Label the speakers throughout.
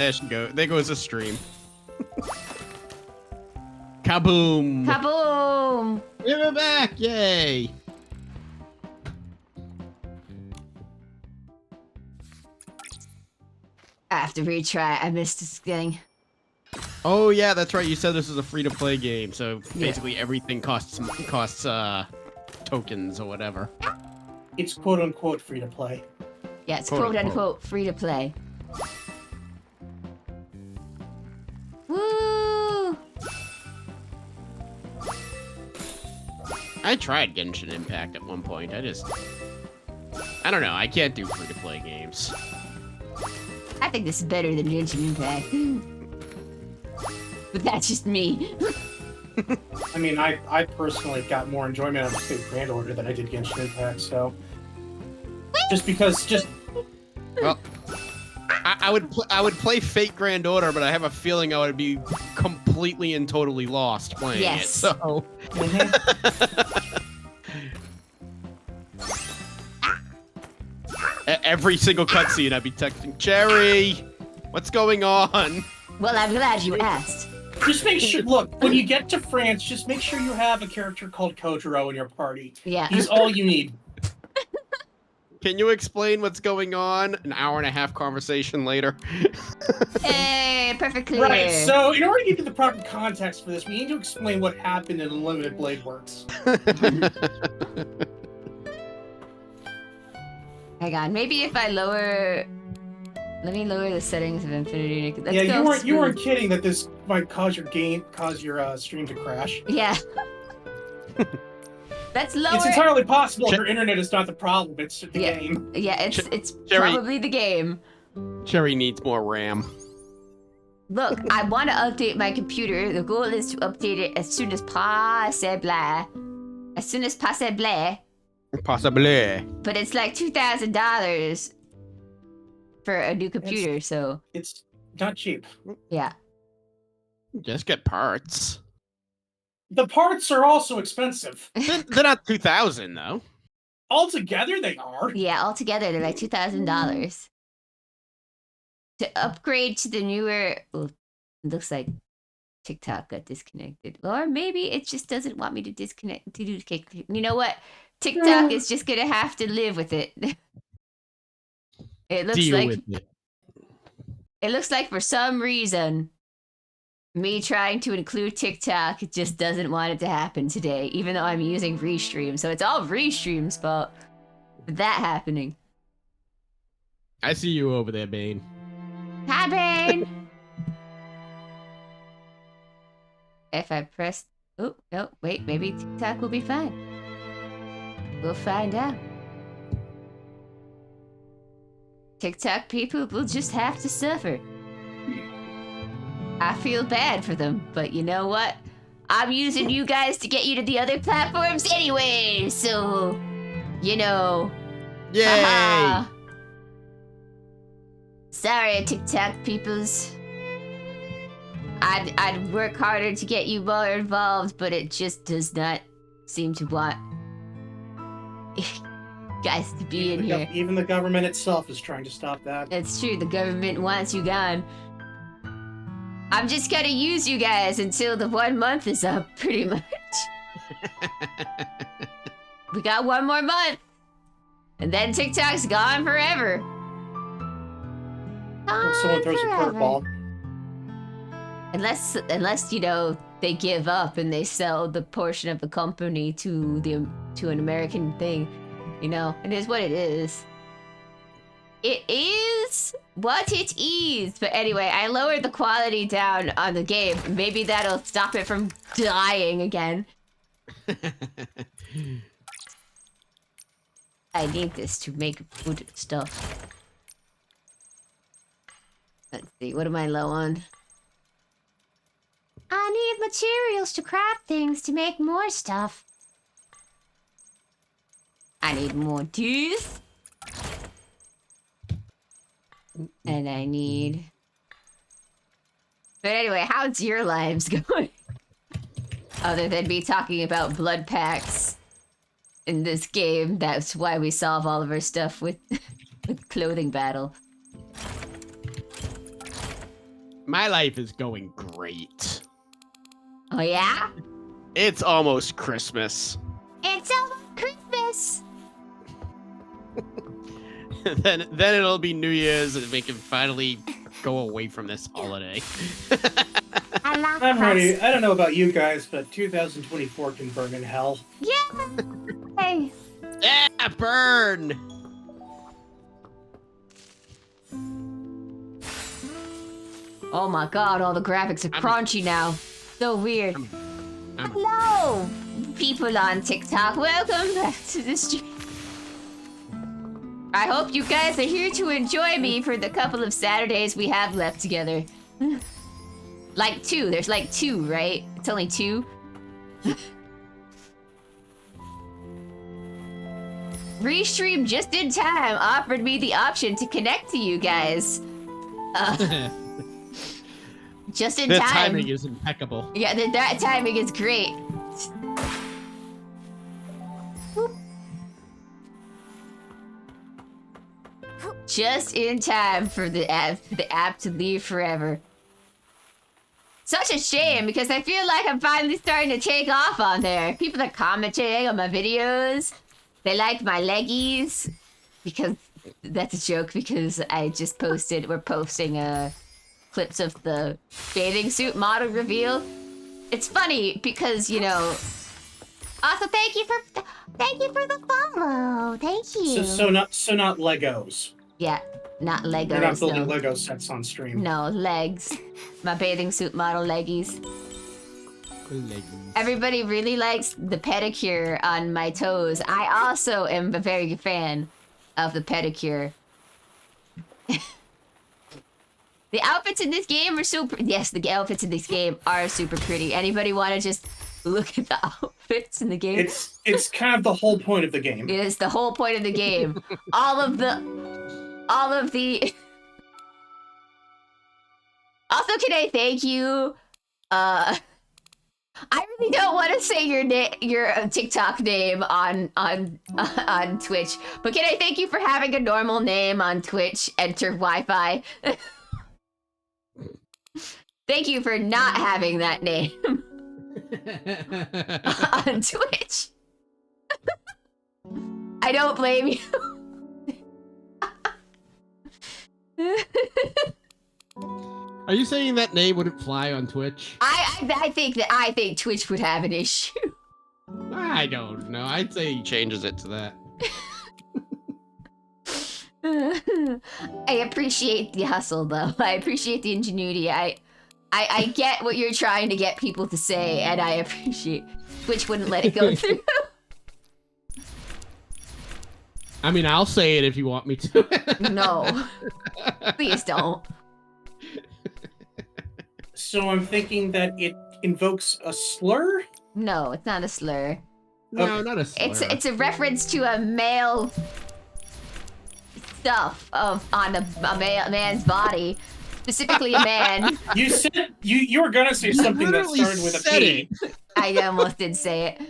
Speaker 1: There she goes. There goes the stream. Kaboom!
Speaker 2: Kaboom!
Speaker 1: We're back! Yay!
Speaker 2: I have to retry. I missed this thing.
Speaker 1: Oh yeah, that's right. You said this was a free-to-play game, so basically everything costs tokens or whatever.
Speaker 3: It's quote-unquote free-to-play.
Speaker 2: Yeah, it's
Speaker 1: Quote,
Speaker 2: quote-unquote free-to-play. Woo!
Speaker 1: I tried Genshin Impact at one point. I don't know. I can't do free-to-play games.
Speaker 2: I think this is better than Genshin Impact. But that's just me.
Speaker 3: I mean, I personally got more enjoyment out of Fate Grand Order than I did Genshin Impact, so...
Speaker 1: Well, I would play Fate Grand Order, but I have a feeling I would be completely and totally lost playing it. So. Every single cutscene, I'd be texting Cherry, "What's going on?"
Speaker 2: Well, I'm glad you asked.
Speaker 3: Just make sure, look, when you get to France, just make sure you have a character called Kojiro in your party.
Speaker 2: Yeah.
Speaker 3: He's all you need.
Speaker 1: Can you explain what's going on? An hour and a half conversation later.
Speaker 2: Hey, perfectly.
Speaker 3: Right, so in order to give you the proper context for this, we need to explain what happened in Unlimited Blade Works.
Speaker 2: Hang on, maybe if I lower... Let me lower the settings of Infinity. Let's
Speaker 3: Yeah,
Speaker 2: go
Speaker 3: you weren't kidding that this might cause your stream to crash.
Speaker 2: Yeah. Let's lower.
Speaker 3: It's entirely possible your internet is not the problem. It's the game.
Speaker 2: Yeah, it's
Speaker 1: Jerry,
Speaker 2: probably the game.
Speaker 1: Cherry needs more RAM.
Speaker 2: Look, I want to update my computer. The goal is to update it as soon as possible. As soon as possible.
Speaker 1: Possibly.
Speaker 2: But it's like $2,000 for a new computer, so...
Speaker 3: It's not cheap.
Speaker 2: Yeah.
Speaker 1: Just get parts.
Speaker 3: The parts are also expensive.
Speaker 1: They're not 2,000 though.
Speaker 3: Altogether, they are.
Speaker 2: Yeah, altogether they're like $2,000. To upgrade to the newer... Oh, it looks like TikTok got disconnected. Or maybe it just doesn't want me to disconnect. You know what? TikTok is just gonna have to live with it. It looks
Speaker 1: Deal
Speaker 2: like
Speaker 1: with it.
Speaker 2: It looks like for some reason, me trying to include TikTok just doesn't want it to happen today, even though I'm using Restream. So it's all Restream's fault for that happening.
Speaker 1: I see you over there, Bane.
Speaker 2: Hi, Bane! If I press... Oh, no, wait, maybe TikTok will be fine. We'll find out. TikTok people will just have to suffer. I feel bad for them, but you know what? I'm using you guys to get you to the other platforms anyway, so... You know...
Speaker 1: Yay!
Speaker 2: Haha. Sorry, TikTok peoples. I'd work harder to get you more involved, but it just does not seem to want guys to be in here.
Speaker 3: Even the government itself is trying to stop that.
Speaker 2: That's true, the government wants you gone. I'm just gonna use you guys until the 1 month is up, pretty much. We got 1 more month. And then TikTok's gone forever.
Speaker 3: When someone throws a curveball.
Speaker 2: Unless you know they give up and they sell the portion of the company to an American thing, you know, it is what it is. It is what it is. But anyway, I lowered the quality down on the game. Maybe that'll stop it from dying again. I need this to make food stuff. Let's see, what am I low on? I need materials to craft things to make more stuff. I need more teeth. And I need... But anyway, how's your lives going? Other than me talking about blood packs in this game, that's why we solve all of our stuff with clothing battle.
Speaker 1: My life is going great.
Speaker 2: Oh yeah?
Speaker 1: It's almost Christmas.
Speaker 2: It's almost Christmas.
Speaker 1: then it'll be New Year's and we can finally go away from this holiday.
Speaker 3: I'm ready. I don't know about you guys, but 2024 can burn in hell.
Speaker 2: Yeah. Hey.
Speaker 1: Yeah, burn!
Speaker 2: Oh my god, all the graphics are crunchy now. So weird. Hello, people on TikTok. Welcome back to the stream. I hope you guys are here to enjoy me for the couple of Saturdays we have left together. Like 2. There's like 2, right? It's only 2. Restream just in time offered me the option to connect to you guys. Just in
Speaker 1: The
Speaker 2: time.
Speaker 1: timing is impeccable.
Speaker 2: Yeah, that timing is great. Just in time for the app to leave forever. Such a shame because I feel like I'm finally starting to take off on there. People are commenting on my videos. They like my leggies because that's a joke because I just posted. We're posting clips of the bathing suit model reveal. It's funny because, you know. Also, thank you for the follow. Thank you.
Speaker 3: So not Legos.
Speaker 2: Yeah, not Legos.
Speaker 3: You're not building
Speaker 2: no.
Speaker 3: Lego sets on stream.
Speaker 2: No, legs. My bathing suit model leggies. Everybody really likes the pedicure on my toes. I also am a very good fan of the pedicure. The outfits in this game are so pretty. Yes, the outfits in this game are super pretty. Anybody want to just look at the outfits in the game?
Speaker 3: It's kind of the whole point of the game.
Speaker 2: It is the whole point of the game. all of the. Also, can I thank you? I really don't want to say your TikTok name on Twitch, but can I thank you for having a normal name on Twitch? Enter Wi-Fi. Thank you for not having that name on Twitch. I don't blame you.
Speaker 1: Are you saying that name wouldn't fly on Twitch?
Speaker 2: I think Twitch would have an issue.
Speaker 1: I don't know. I'd say he changes it to that.
Speaker 2: I appreciate the hustle, though. I appreciate the ingenuity. I get what you're trying to get people to say, and I appreciate Twitch wouldn't let it go through.
Speaker 1: I mean, I'll say it if you want me to.
Speaker 2: No. Please don't.
Speaker 3: So I'm thinking that it invokes a slur?
Speaker 2: No, it's not a slur.
Speaker 1: No, not a slur.
Speaker 2: It's a reference to a male stuff on a man's body. Specifically a man.
Speaker 3: You said you were gonna say something that started with a P.
Speaker 2: I almost did say it.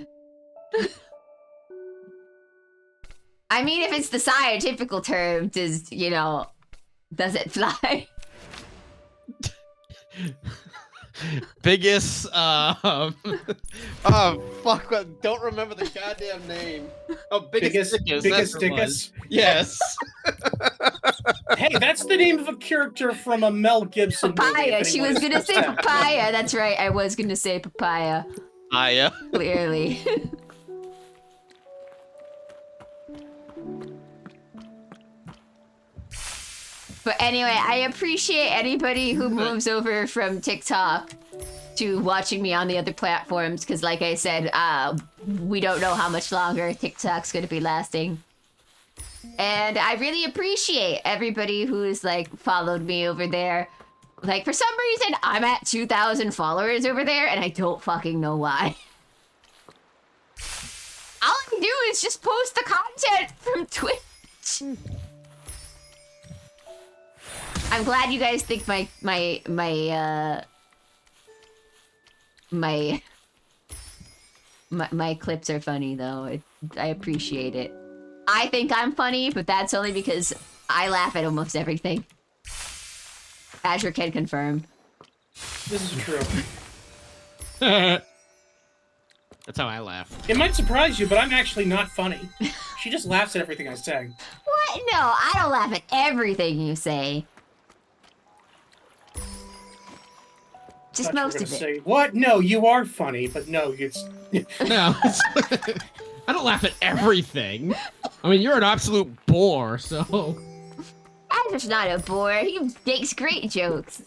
Speaker 2: I mean, if it's the scientific term, does it fly?
Speaker 1: Biggest, oh fuck, don't remember the goddamn name. Oh, biggest dickus. Yes.
Speaker 3: Hey, that's the name of a character from a Mel Gibson
Speaker 2: Papaya.
Speaker 3: movie.
Speaker 2: She was gonna say papaya. That's right. I was gonna say papaya.
Speaker 1: Papaya.
Speaker 2: Clearly. But anyway, I appreciate anybody who moves over from TikTok to watching me on the other platforms, because like I said, we don't know how much longer TikTok's going to be lasting. And I really appreciate everybody who's like followed me over there. Like, for some reason, I'm at 2,000 followers over there, and I don't fucking know why. All I can do is just post the content from Twitch. I'm glad you guys think my clips are funny, though. I appreciate it. I think I'm funny, but that's only because I laugh at almost everything. Azure can confirm.
Speaker 3: This is true.
Speaker 1: That's how I laugh.
Speaker 3: It might surprise you, but I'm actually not funny. She just laughs at everything I say.
Speaker 2: What? No, I don't laugh at everything you say. Just
Speaker 3: Thought you were
Speaker 2: most
Speaker 3: gonna
Speaker 2: of it.
Speaker 3: Say, what? No, you are funny, but no, it's...
Speaker 1: No. I don't laugh at everything. I mean, you're an absolute bore, so...
Speaker 2: I'm just not a bore. He makes great jokes.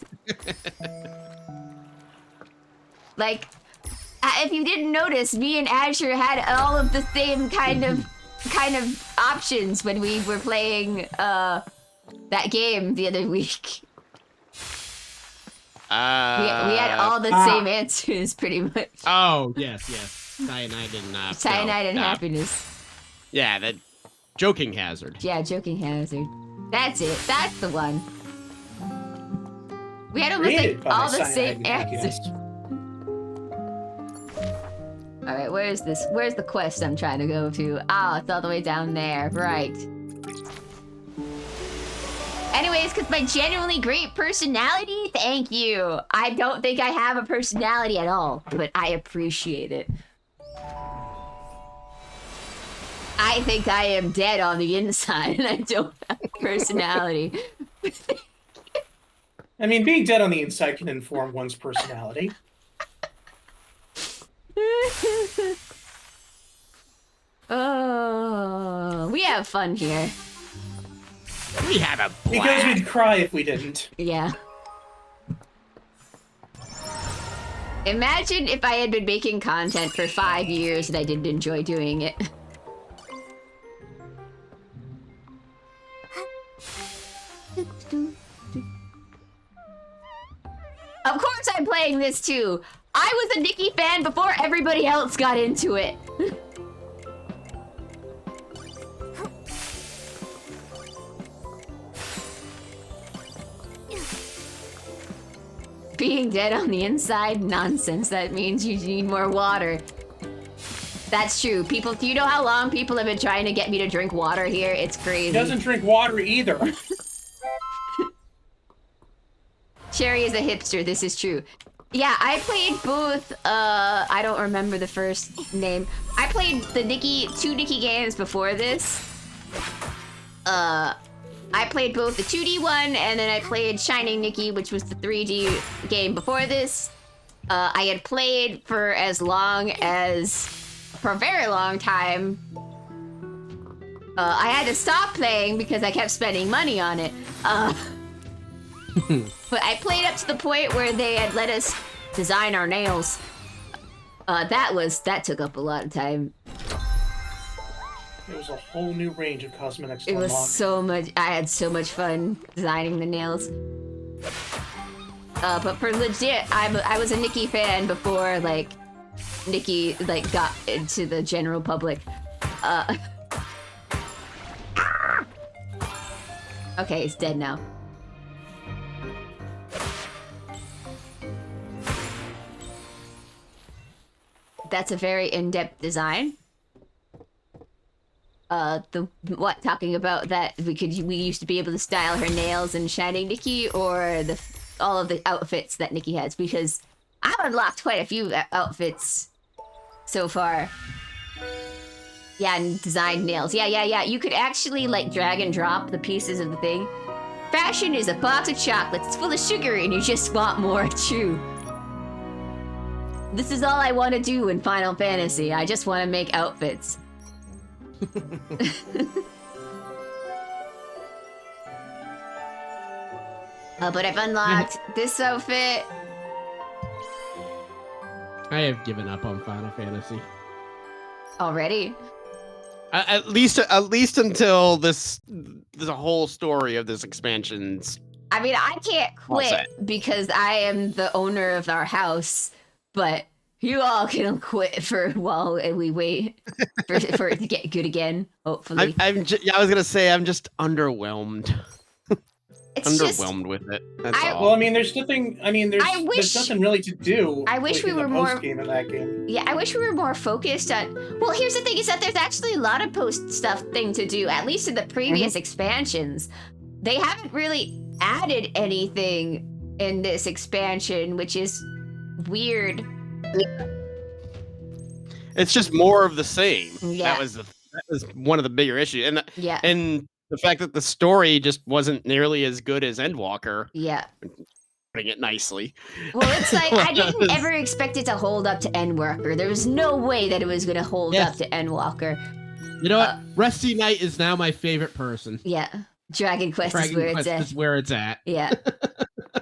Speaker 2: Like, if you didn't notice, me and Azure had all of the same kind of options when we were playing that game the other week. We had all the same answers, pretty much.
Speaker 1: Oh, yes. Cyanide and...
Speaker 2: Cyanide and happiness.
Speaker 1: Yeah, that... Joking hazard.
Speaker 2: Yeah, joking hazard. That's it. That's the one. We had almost like all the same answers. All right, where's this? Where's the quest I'm trying to go to? Oh, it's all the way down there. Right. Anyways, because my genuinely great personality, thank you. I don't think I have a personality at all, but I appreciate it. I think I am dead on the inside and I don't have a personality.
Speaker 3: I mean, being dead on the inside can inform one's personality.
Speaker 2: Oh, we have fun here.
Speaker 1: We have a blast.
Speaker 3: Because we'd cry if we didn't.
Speaker 2: Yeah. Imagine if I had been making content for 5 years and I didn't enjoy doing it. Of course I'm playing this too. I was a Nikki fan before everybody else got into it. Being dead on the inside? Nonsense. That means you need more water. That's true. People, do you know how long people have been trying to get me to drink water here? It's crazy.
Speaker 3: He doesn't drink water either.
Speaker 2: Cherry is a hipster, this is true. Yeah, I played both, I don't remember the first name. I played the two Nikki games before this. I played both the 2D one, and then I played Shining Nikki, which was the 3D game before this. I had played for a very long time. I had to stop playing because I kept spending money on it. But I played up to the point where they had let us design our nails. That took up a lot of time.
Speaker 3: There was a whole new range of cosmetics to
Speaker 2: It was
Speaker 3: unlock.
Speaker 2: so much. I had so much fun designing the nails. But for legit, I was a Nikki fan before like Nikki got into the general public. Okay, he's dead now. That's a very in-depth design. Talking about that we used to be able to style her nails in Shining Nikki, or all of the outfits that Nikki has, because I've unlocked quite a few outfits so far. Yeah, and designed nails. Yeah. You could actually like drag and drop the pieces of the thing. Fashion is a box of chocolates. It's full of sugar and you just want more. True. This is all I want to do in Final Fantasy. I just want to make outfits. But I've unlocked this outfit.
Speaker 1: I have given up on Final Fantasy.
Speaker 2: Already?
Speaker 1: At least until the whole story of this expansion's.
Speaker 2: I mean, I can't quit because I am the owner of our house, but you all can quit for while we wait for it to get good again, hopefully.
Speaker 1: I was gonna say I'm just underwhelmed.
Speaker 2: It's
Speaker 1: underwhelmed with it. That's all.
Speaker 3: Well, I mean, there's nothing. I mean, there's nothing really to do.
Speaker 2: I wish we were more
Speaker 3: game in that game.
Speaker 2: Yeah, I wish we were more focused on. Well, here's the thing: is that there's actually a lot of post stuff thing to do. At least in the previous expansions, they haven't really added anything in this expansion, which is weird.
Speaker 1: It's just more of the same.
Speaker 2: Yeah.
Speaker 1: That was one of the bigger issues,
Speaker 2: Yeah.
Speaker 1: and the fact that the story just wasn't nearly as good as Endwalker.
Speaker 2: Yeah.
Speaker 1: Putting it nicely.
Speaker 2: Well, it's like I didn't ever expect it to hold up to Endwalker. There was no way that it was gonna hold up to Endwalker.
Speaker 4: You know what? Rusty Knight is now my favorite person.
Speaker 2: Yeah. Dragon Quest
Speaker 4: Dragon
Speaker 2: is where
Speaker 4: Quest
Speaker 2: it's at.
Speaker 4: is where it's at.
Speaker 2: Yeah.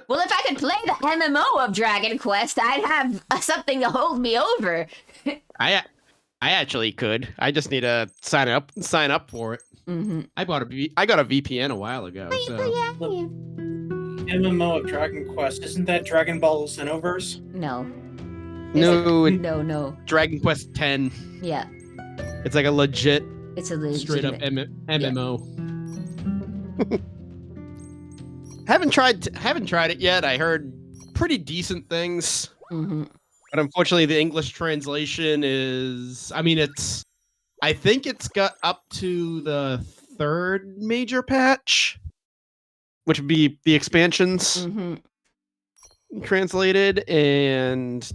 Speaker 2: Well, if I could play the MMO of Dragon Quest, I'd have something to hold me over.
Speaker 1: I actually could. I just need to sign up for it.
Speaker 2: Mm-hmm.
Speaker 1: I got a VPN a while ago. So.
Speaker 3: MMO of Dragon Quest, isn't that Dragon Ball Xenoverse?
Speaker 2: No. No.
Speaker 1: Dragon Quest 10.
Speaker 2: Yeah.
Speaker 1: It's like a legit,
Speaker 2: It's a legit
Speaker 4: Straight up MMO.
Speaker 1: Haven't tried it yet. I heard pretty decent things.
Speaker 2: Mm-hmm.
Speaker 1: But unfortunately, the English translation is. I think it's got up to the 3rd major patch, which would be the expansions translated, and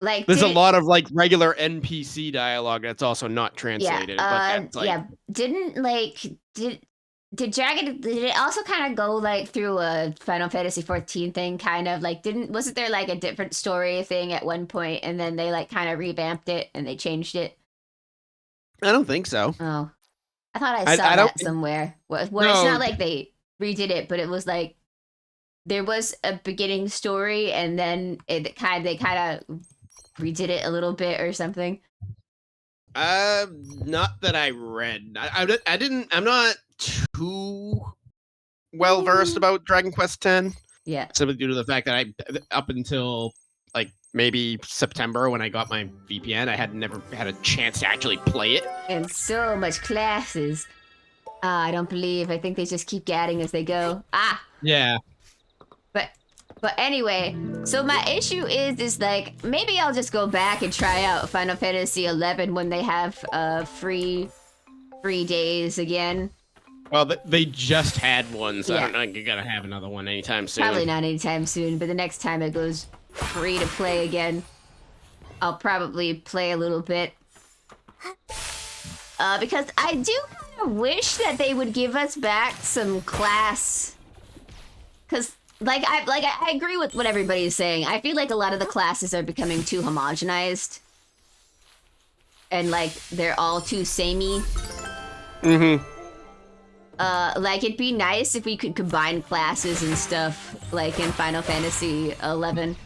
Speaker 2: like
Speaker 1: there's a lot of like regular NPC dialogue that's also not translated.
Speaker 2: Yeah.
Speaker 1: But that's like,
Speaker 2: Did it also kind of go like through a Final Fantasy 14 thing, kind of like wasn't there like a different story thing at one point, and then they like kind of revamped it and they changed it?
Speaker 1: I don't think so.
Speaker 2: Oh, I thought I saw that somewhere. Well, it's not like they redid it, but it was like there was a beginning story, and then they kind of redid it a little bit or something.
Speaker 1: Not that I read. I didn't. I'm not too well versed about Dragon Quest X.
Speaker 2: Yeah.
Speaker 1: Simply due to the fact that up until like maybe September when I got my VPN, I had never had a chance to actually play it.
Speaker 2: And so much classes. I don't believe. I think they just keep adding as they go.
Speaker 1: Yeah.
Speaker 2: But anyway, so my issue is like maybe I'll just go back and try out Final Fantasy 11 when they have free days again.
Speaker 1: Well, they just had one, so
Speaker 2: Yeah.
Speaker 1: I don't know if you're gonna have another one anytime soon.
Speaker 2: Probably not anytime soon, but the next time it goes free to play again, I'll probably play a little bit. Because I do kind of wish that they would give us back some class. Because I agree with what everybody's saying. I feel like a lot of the classes are becoming too homogenized. And like they're all too samey.
Speaker 1: Mm-hmm.
Speaker 2: Like it'd be nice if we could combine classes and stuff, like in Final Fantasy 11.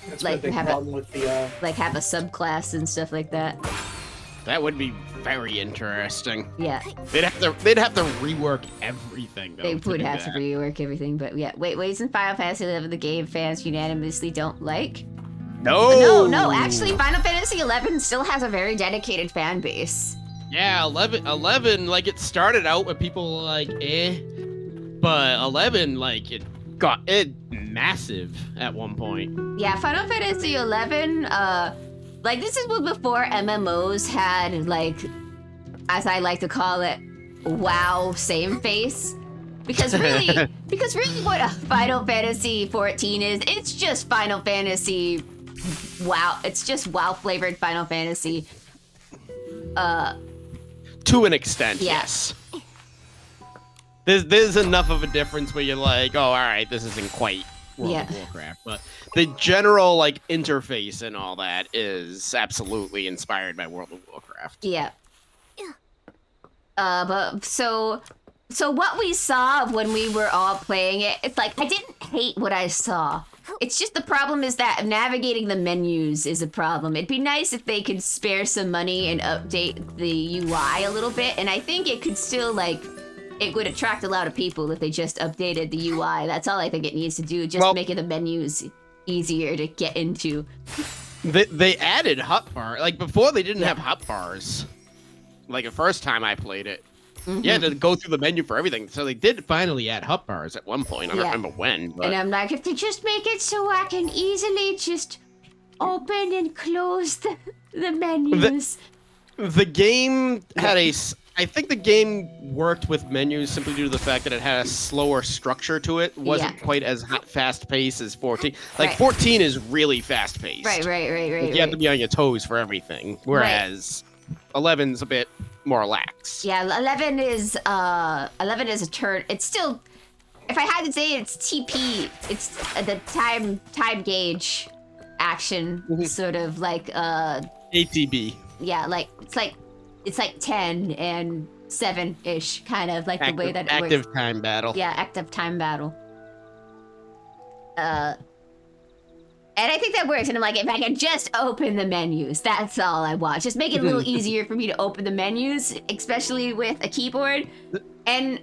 Speaker 3: That's
Speaker 2: Like,
Speaker 3: the big
Speaker 2: have
Speaker 3: problem with the
Speaker 2: Like have a subclass and stuff like that.
Speaker 1: That would be very interesting.
Speaker 2: Yeah,
Speaker 1: They'd have to rework everything though.
Speaker 2: they would
Speaker 1: do
Speaker 2: have to
Speaker 1: that.
Speaker 2: rework everything, but yeah. Wait, isn't Final Fantasy 11 the game fans unanimously don't like?
Speaker 1: No.
Speaker 2: No, actually Final Fantasy 11 still has a very dedicated fan base.
Speaker 1: Yeah, 11, like it started out with people like but 11 like it got massive at one point.
Speaker 2: Yeah, Final Fantasy 11, like this was before MMOs had like, as I like to call it, WoW same face. Because really what a Final Fantasy 14 is, it's just Final Fantasy WoW. It's just WoW flavored Final Fantasy.
Speaker 1: To an extent,
Speaker 2: Yeah.
Speaker 1: yes. There's enough of a difference where you're like, oh, all right, this isn't quite World of Warcraft, but the general like interface and all that is absolutely inspired by World of Warcraft.
Speaker 2: Yeah. But so what we saw when we were all playing it, it's like I didn't hate what I saw. It's just the problem is that navigating the menus is a problem. It'd be nice if they could spare some money and update the UI a little bit, and I think it could still like it would attract a lot of people if they just updated the UI. That's all I think it needs to do, just making the menus easier to get into.
Speaker 1: They added hotbar. Like before they didn't have hotbars. Like the first time I played it.
Speaker 2: Mm-hmm.
Speaker 1: You had to go through the menu for everything. So they did finally add hotbars at one point. I don't remember when. But...
Speaker 2: And I'm like, if they just make it so I can easily just open and close the menus.
Speaker 1: The game had I think the game worked with menus simply due to the fact that it had a slower structure to it. It wasn't quite as fast paced as 14. Like
Speaker 2: Right.
Speaker 1: 14 is really fast paced.
Speaker 2: Right.
Speaker 1: Like, you have to be on your toes for everything. Whereas 11's a bit more lax.
Speaker 2: Yeah, 11 is a turn. It's still, if I had to say, it's TP. It's the time gauge action, sort of like
Speaker 1: ATB.
Speaker 2: Yeah, like it's like 10 and 7-ish, kind of like the way that it works.
Speaker 1: Active time battle.
Speaker 2: Yeah, active time battle. And I think that works. And I'm like, if I can just open the menus, that's all I want. Just make it a little easier for me to open the menus, especially with a keyboard. And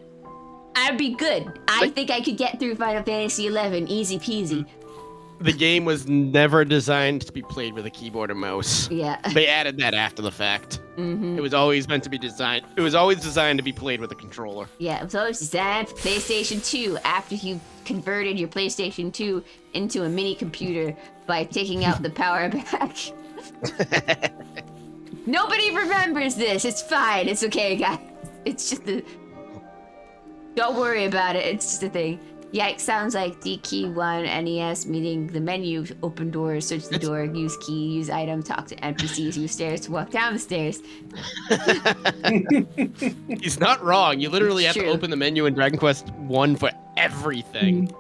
Speaker 2: I'd be good. I think I could get through Final Fantasy XI, easy peasy.
Speaker 1: The game was never designed to be played with a keyboard and mouse.
Speaker 2: Yeah.
Speaker 1: They added that after the fact.
Speaker 2: Mm-hmm.
Speaker 1: It was always meant to be designed. It was always designed to be played with a controller.
Speaker 2: Yeah, it was always designed for PlayStation 2 after you converted your PlayStation 2 into a mini computer by taking out the power back. Nobody remembers this. It's fine. It's okay, guys. It's just a... Don't worry about it. It's just a thing. Yikes, sounds like D key 1 NES, meaning the menu, open doors, search the door, use key, use item, talk to NPCs, use stairs to walk down the stairs.
Speaker 1: He's not wrong. You literally
Speaker 2: It's
Speaker 1: have
Speaker 2: true.
Speaker 1: to open the menu in Dragon Quest 1 for everything.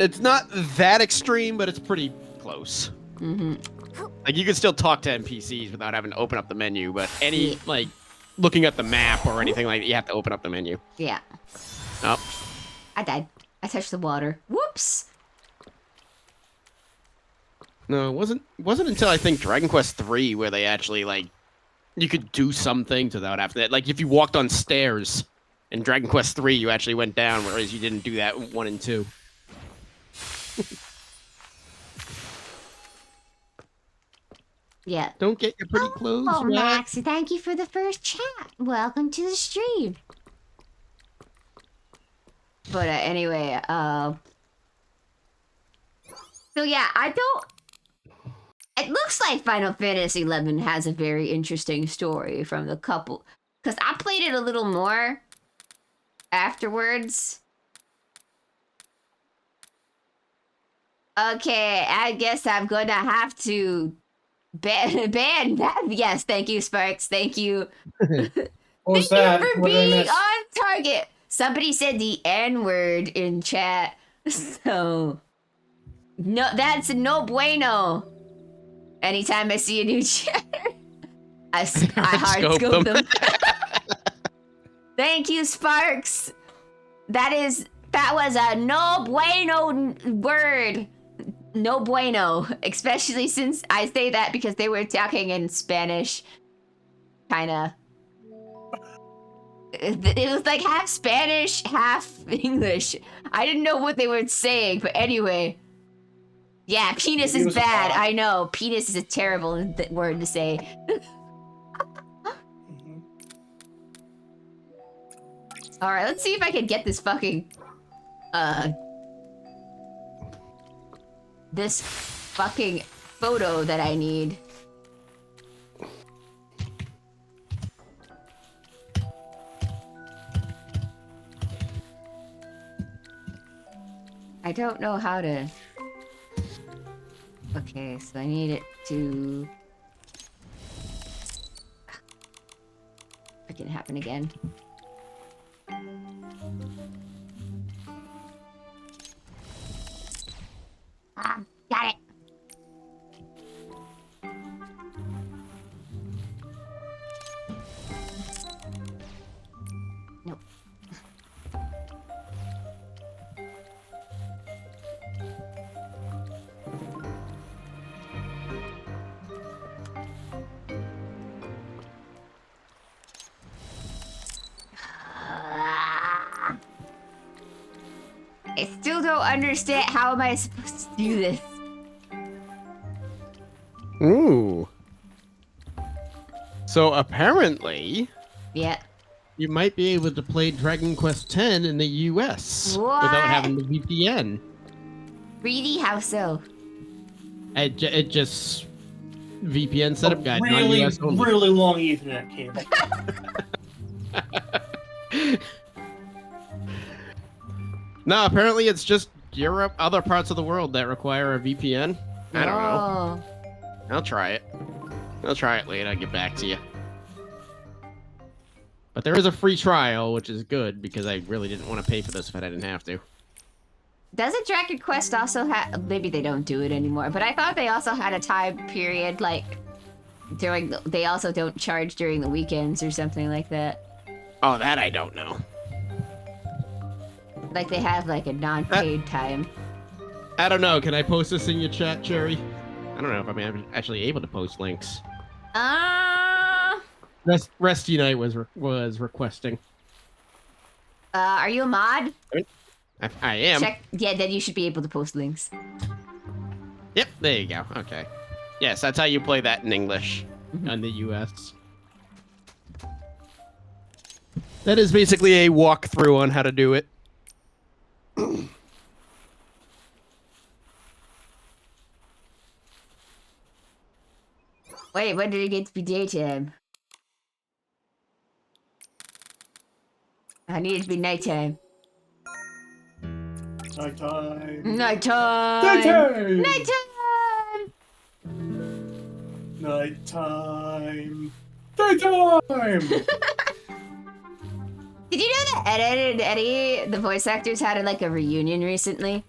Speaker 1: It's not that extreme, but it's pretty close. Like, you can still talk to NPCs without having to open up the menu, but like, looking at the map or anything like that, you have to open up the menu.
Speaker 2: Yeah.
Speaker 1: Oh.
Speaker 2: I died. I touched the water. Whoops!
Speaker 1: No, it wasn't until I think Dragon Quest 3 where they actually, like, you could do some things without having that. Like, if you walked on stairs in Dragon Quest 3, you actually went down, whereas you didn't do that in 1 and 2.
Speaker 2: Yeah.
Speaker 1: Don't get your pretty clothes
Speaker 2: Oh,
Speaker 1: wet.
Speaker 2: Max, thank you for the first chat. Welcome to the stream. But anyway, so yeah, I don't... It looks like Final Fantasy XI has a very interesting story from the couple. Because I played it a little more afterwards. Okay, I guess I'm gonna have to ban that. Yes, thank you, Sparks. Thank you.
Speaker 3: What was
Speaker 2: Thank
Speaker 3: that?
Speaker 2: you for
Speaker 3: What did I
Speaker 2: being
Speaker 3: miss?
Speaker 2: on target. Somebody said the N-word in chat. So, no, that's no bueno. Anytime I see a new chatter, I hard scope them. Thank you, Sparks. That was a no bueno word. No bueno. Especially since I say that because they were talking in Spanish. Kinda. It was like half Spanish, half English. I didn't know what they were saying, but anyway. Yeah, penis is bad. I know. Penis is a terrible word to say. Alright, let's see if I can get this fucking... this fucking photo that I need. I don't know how to... Okay, so I need it to... Freaking happen again. Got it. Nope. I still don't understand. How am I supposed to do this?
Speaker 1: Ooh. So apparently,
Speaker 2: Yeah.
Speaker 1: you might be able to play Dragon Quest X in the US
Speaker 2: What?
Speaker 1: without having the VPN.
Speaker 2: Really? How so?
Speaker 1: It just VPN setup guide.
Speaker 3: Really,
Speaker 1: non-US only.
Speaker 3: really long Ethernet cable.
Speaker 1: No, apparently it's just Europe, other parts of the world that require a VPN. I don't know. I'll try it. I'll try it later. I'll get back to you. But there is a free trial, which is good because I really didn't want to pay for this if I didn't have to.
Speaker 2: Doesn't Dragon Quest also have... Maybe they don't do it anymore, but I thought they also had a time period, like, during the... They also don't charge during the weekends or something like that.
Speaker 1: Oh, that I don't know.
Speaker 2: Like, they have, like, a non-paid time.
Speaker 1: I don't know. Can I post this in your chat, Cherry? I don't know if I'm actually able to post links. Resty Knight was requesting.
Speaker 2: Are you a mod?
Speaker 1: I am.
Speaker 2: Check. Yeah, then you should be able to post links.
Speaker 1: Yep, there you go. Okay. Yes, that's how you play that in English in the US. That is basically a walkthrough on how to do it.
Speaker 2: Wait, when did it get to be daytime? I need it to be nighttime.
Speaker 3: Nighttime.
Speaker 2: Nighttime!
Speaker 3: Nighttime!
Speaker 2: Nighttime!
Speaker 3: Nighttime. Nighttime!
Speaker 2: Did you know that Ed and Eddie, the voice actors, had like a reunion recently?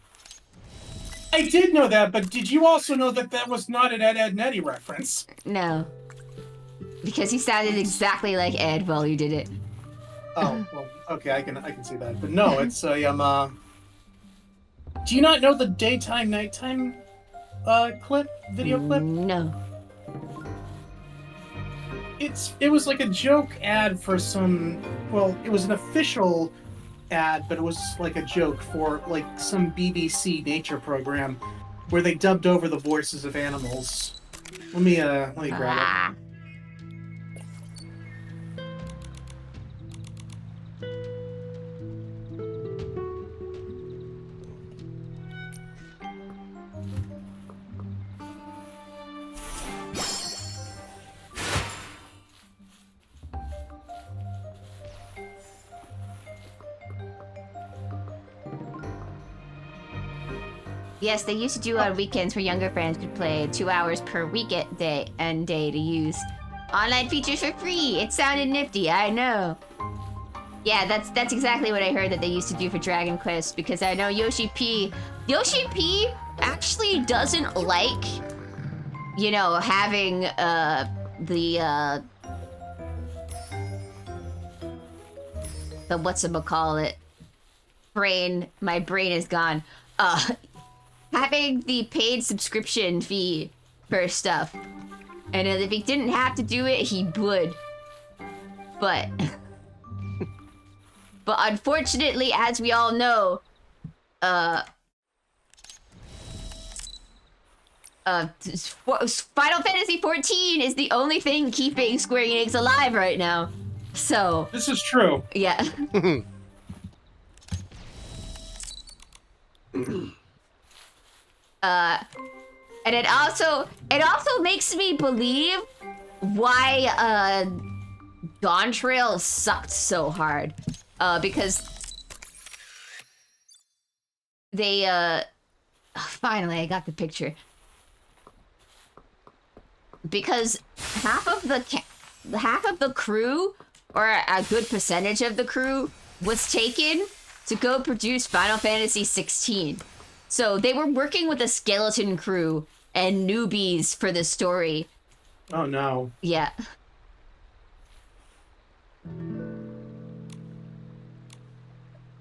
Speaker 3: I did know that, but did you also know that that was not an Ed, Ed, and Eddie reference?
Speaker 2: No. Because he sounded exactly like Ed while you did it.
Speaker 3: Oh, well, okay, I can see that. But no, it's a, do you not know the daytime, nighttime, video clip?
Speaker 2: No.
Speaker 3: It was like a joke ad for some, well, it was an official ad, but it was like a joke for like some BBC nature program where they dubbed over the voices of animals. Let me grab it.
Speaker 2: Yes, they used to do on weekends where younger fans could play 2 hours per day to use. Online features for free. It sounded nifty, I know. Yeah, that's exactly what I heard that they used to do for Dragon Quest, because I know Yoshi P actually doesn't like, you know, having the whatchamacallit brain. My brain is gone. Having the paid subscription fee for stuff. And if he didn't have to do it, he would. But unfortunately, as we all know, Final Fantasy XIV is the only thing keeping Square Enix alive right now. So
Speaker 3: This is true.
Speaker 2: yeah. And it also makes me believe why Dawn Trail sucked so hard. Because they finally I got the picture. Because half of the crew, or a good percentage of the crew, was taken to go produce Final Fantasy XVI. So they were working with a skeleton crew and newbies for the story.
Speaker 3: Oh no.
Speaker 2: Yeah.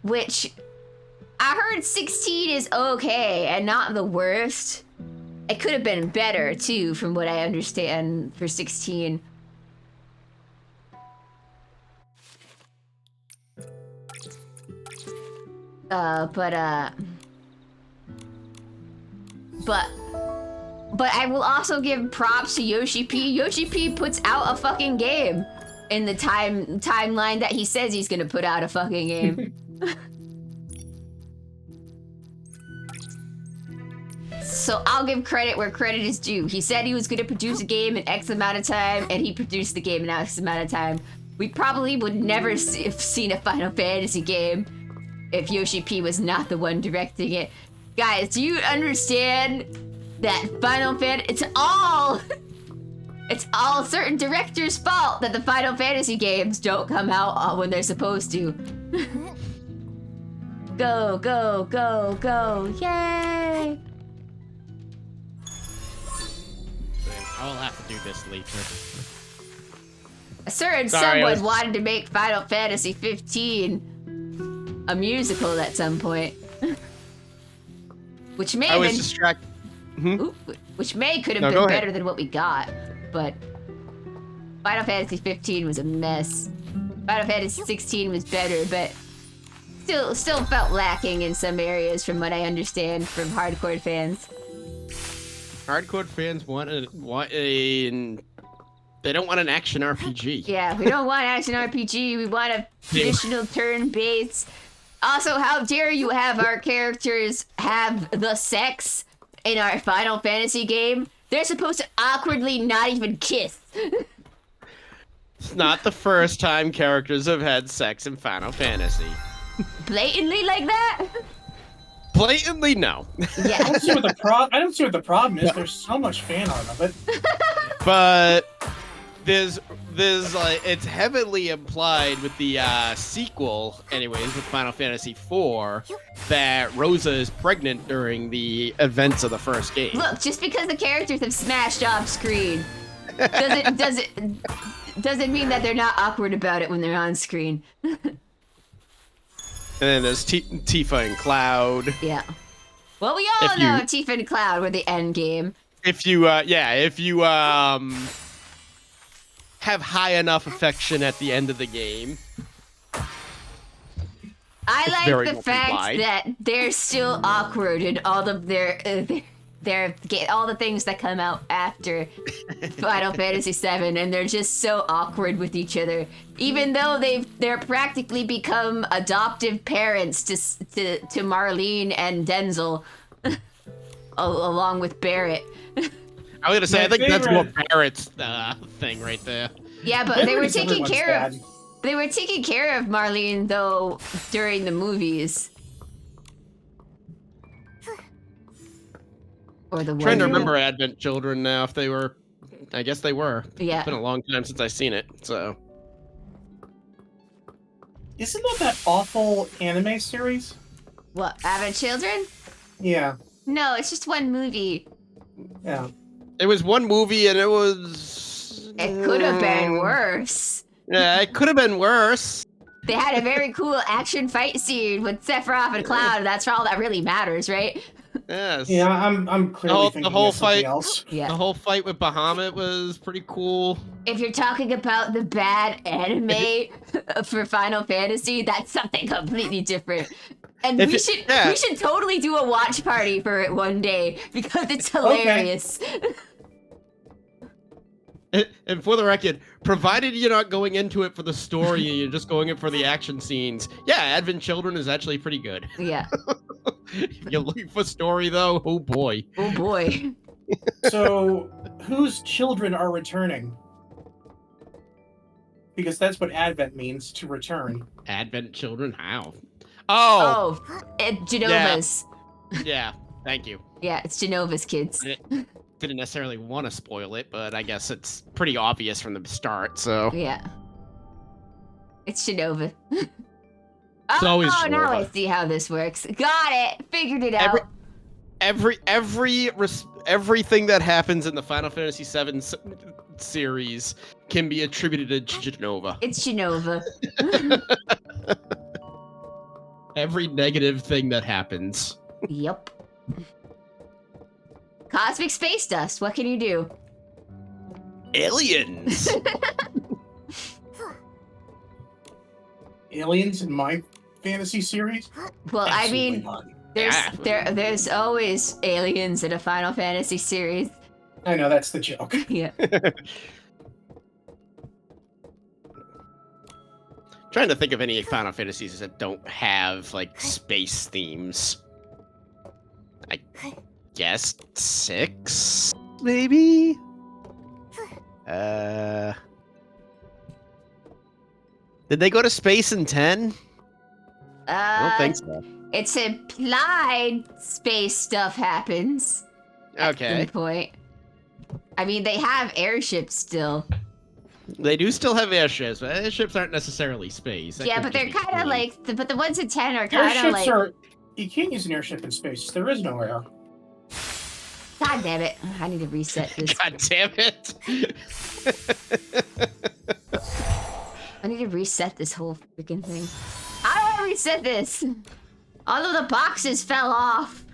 Speaker 2: Which, I heard 16 is okay and not the worst. It could have been better too, from what I understand, for 16. But I will also give props to Yoshi P. Yoshi P puts out a fucking game in the timeline that he says he's gonna put out a fucking game. Also, I'll give credit where credit is due. He said he was going to produce a game in X amount of time, and he produced the game in X amount of time. We probably would never have seen a Final Fantasy game if Yoshi P was not the one directing it. Guys, do you understand that Final Fantasy... It's all certain directors' fault that the Final Fantasy games don't come out when they're supposed to. Go, go, go, go. Yay!
Speaker 1: I will have to do this later.
Speaker 2: A certain someone wanted to make Final Fantasy 15 a musical at some point. Which may have been...
Speaker 1: distracted.
Speaker 2: Which could have been better than what we got. But Final Fantasy 15 was a mess. Final Fantasy 16 was better, but still felt lacking in some areas from what I understand from hardcore fans.
Speaker 1: Hardcore fans want a they don't want an action RPG.
Speaker 2: Yeah, we don't want action RPG. We want a traditional turn-based. Also, how dare you have our characters have the sex in our Final Fantasy game? They're supposed to awkwardly not even kiss.
Speaker 1: It's not the first time characters have had sex in Final Fantasy.
Speaker 2: Blatantly like that?
Speaker 1: Blatantly, no.
Speaker 2: Yeah.
Speaker 3: I don't see what the problem is. There's so much fan art of it.
Speaker 1: But there's like, it's heavily implied with the sequel, anyways, with Final Fantasy IV, that Rosa is pregnant during the events of the first game.
Speaker 2: Look, just because the characters have smashed off screen doesn't mean that they're not awkward about it when they're on screen.
Speaker 1: And then there's Tifa and Cloud.
Speaker 2: Yeah. Well, we all know Tifa and Cloud were the end game.
Speaker 1: If you have high enough affection at the end of the game.
Speaker 2: I like the fact that they're still awkward in all of their all the things that come out after Final Fantasy VII, and they're just so awkward with each other, even though they're practically become adoptive parents to Marlene and Denzel, along with Barrett.
Speaker 1: I was gonna say, I think that's more Barrett's thing right there.
Speaker 2: Yeah, but they were taking care of Marlene though during the movies. Or the
Speaker 1: Trying to remember Advent Children now, if they were. I guess they were.
Speaker 2: Yeah.
Speaker 1: It's been a long time since I've seen it, so.
Speaker 3: Isn't that awful anime series?
Speaker 2: What, Advent Children?
Speaker 3: Yeah.
Speaker 2: No, it's just one movie.
Speaker 3: Yeah.
Speaker 1: It was one movie and it was...
Speaker 2: It could have been worse.
Speaker 1: Yeah, it could have been worse.
Speaker 2: They had a very cool action fight scene with Sephiroth and Cloud. That's all that really matters, right?
Speaker 1: Yes.
Speaker 3: Yeah, I'm clearly thinking of something else.
Speaker 2: Yeah.
Speaker 1: The whole fight with Bahamut was pretty cool.
Speaker 2: If you're talking about the bad anime for Final Fantasy, that's something completely different. And we should totally do a watch party for it one day because it's hilarious.
Speaker 1: And for the record, provided you're not going into it for the story and you're just going in for the action scenes, yeah, Advent Children is actually pretty good.
Speaker 2: Yeah.
Speaker 1: If you're looking for story, though, oh boy.
Speaker 2: Oh boy.
Speaker 3: So, whose children are returning? Because that's what Advent means, to return.
Speaker 1: Advent Children? How? Oh!
Speaker 2: Genova's.
Speaker 1: Yeah, thank you.
Speaker 2: Yeah, it's Genova's kids.
Speaker 1: Didn't necessarily want to spoil it, but I guess it's pretty obvious from the start, so...
Speaker 2: Yeah. It's Genova.
Speaker 1: It's always
Speaker 2: now
Speaker 1: Genova.
Speaker 2: I see how this works. Got it! Figured it out.
Speaker 1: Everything that happens in the Final Fantasy VII series can be attributed to Genova.
Speaker 2: It's Genova.
Speaker 1: Every negative thing that happens.
Speaker 2: Yep. Cosmic space dust. What can you do?
Speaker 1: Aliens!
Speaker 3: Aliens in my fantasy series?
Speaker 2: Well,
Speaker 3: Absolutely
Speaker 2: I mean,
Speaker 3: not.
Speaker 2: there's always aliens in a Final Fantasy series.
Speaker 3: I know, that's the joke.
Speaker 2: Yeah.
Speaker 1: Trying to think of any Final Fantasies that don't have, like, space themes. guess 6, maybe? Did they go to space in 10? I don't think so.
Speaker 2: It's implied space stuff happens. At
Speaker 1: Okay.
Speaker 2: some point. I mean, they have airships still.
Speaker 1: They do still have airships, but airships aren't necessarily space. That
Speaker 2: Yeah,
Speaker 1: could
Speaker 2: but they're
Speaker 1: just be
Speaker 2: kind of
Speaker 1: cool.
Speaker 2: like, but the ones in 10 are kind of
Speaker 3: Airships
Speaker 2: like.
Speaker 3: are. You can't use an airship in space. There is no air.
Speaker 2: God damn it! I need to reset this.
Speaker 1: God damn it!
Speaker 2: I need to reset this whole freaking thing. How do I reset this? All of the boxes fell off.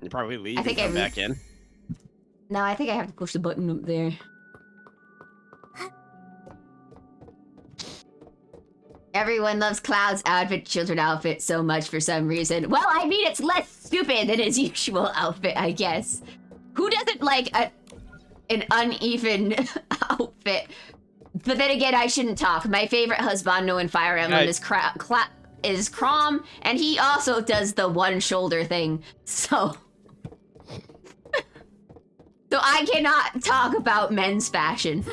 Speaker 1: You probably leave
Speaker 2: I think
Speaker 1: and come
Speaker 2: I
Speaker 1: back in.
Speaker 2: No, I think I have to push the button up there. Everyone loves Cloud's outfit, children outfit so much for some reason. Well, I mean, it's less stupid than his usual outfit, I guess. Who doesn't like an uneven outfit? But then again, I shouldn't talk. My favorite husbando in Fire Emblem is Crom, and he also does the one shoulder thing. So I cannot talk about men's fashion.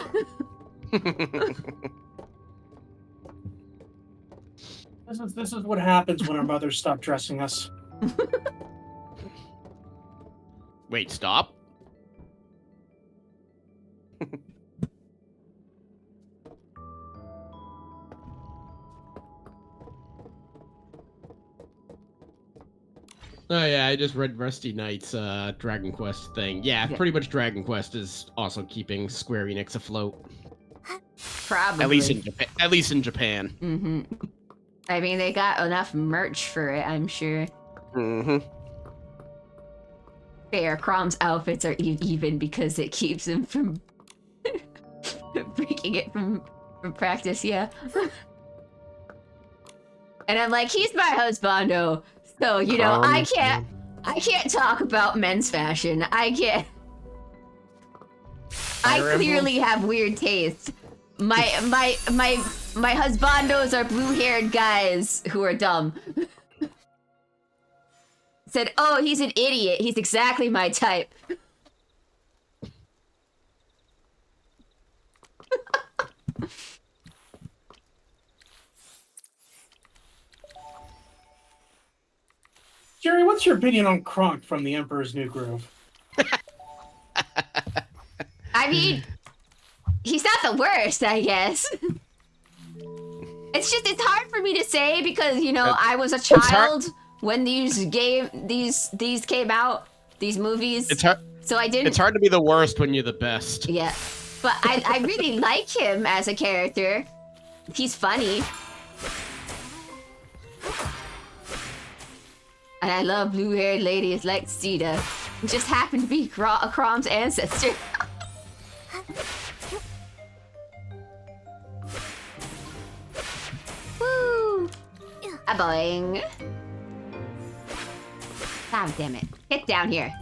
Speaker 3: This is what happens when our mothers stop dressing us.
Speaker 1: Wait, stop?
Speaker 4: Oh yeah, I just read Rusty Knight's Dragon Quest thing. Yeah, pretty much Dragon Quest is also keeping Square Enix afloat.
Speaker 2: Probably.
Speaker 1: At least in Japan. At least in Japan.
Speaker 2: Mm-hmm. I mean, they got enough merch for it, I'm sure.
Speaker 1: Mm-hmm.
Speaker 2: Fair, Crom's outfits are even because it keeps him from breaking it from practice, yeah. And I'm like, he's my husbando, so you know, I can't talk about men's fashion. I clearly have weird taste. My husbandos are blue-haired guys who are dumb. Said, oh, he's an idiot. He's exactly my type.
Speaker 3: Jerry, what's your opinion on Kronk from The Emperor's New Groove?
Speaker 2: I mean, he's not the worst, I guess. It's just, it's hard for me to say because, you know, I was a child when these came out, these movies.
Speaker 1: It's hard.
Speaker 2: So I didn't.
Speaker 1: It's hard to be the worst when you're the best.
Speaker 2: Yeah, but I really like him as a character. He's funny. And I love blue-haired ladies like Sita, who just happened to be Crom's ancestor. Woo! A boing. God damn it. Get down here.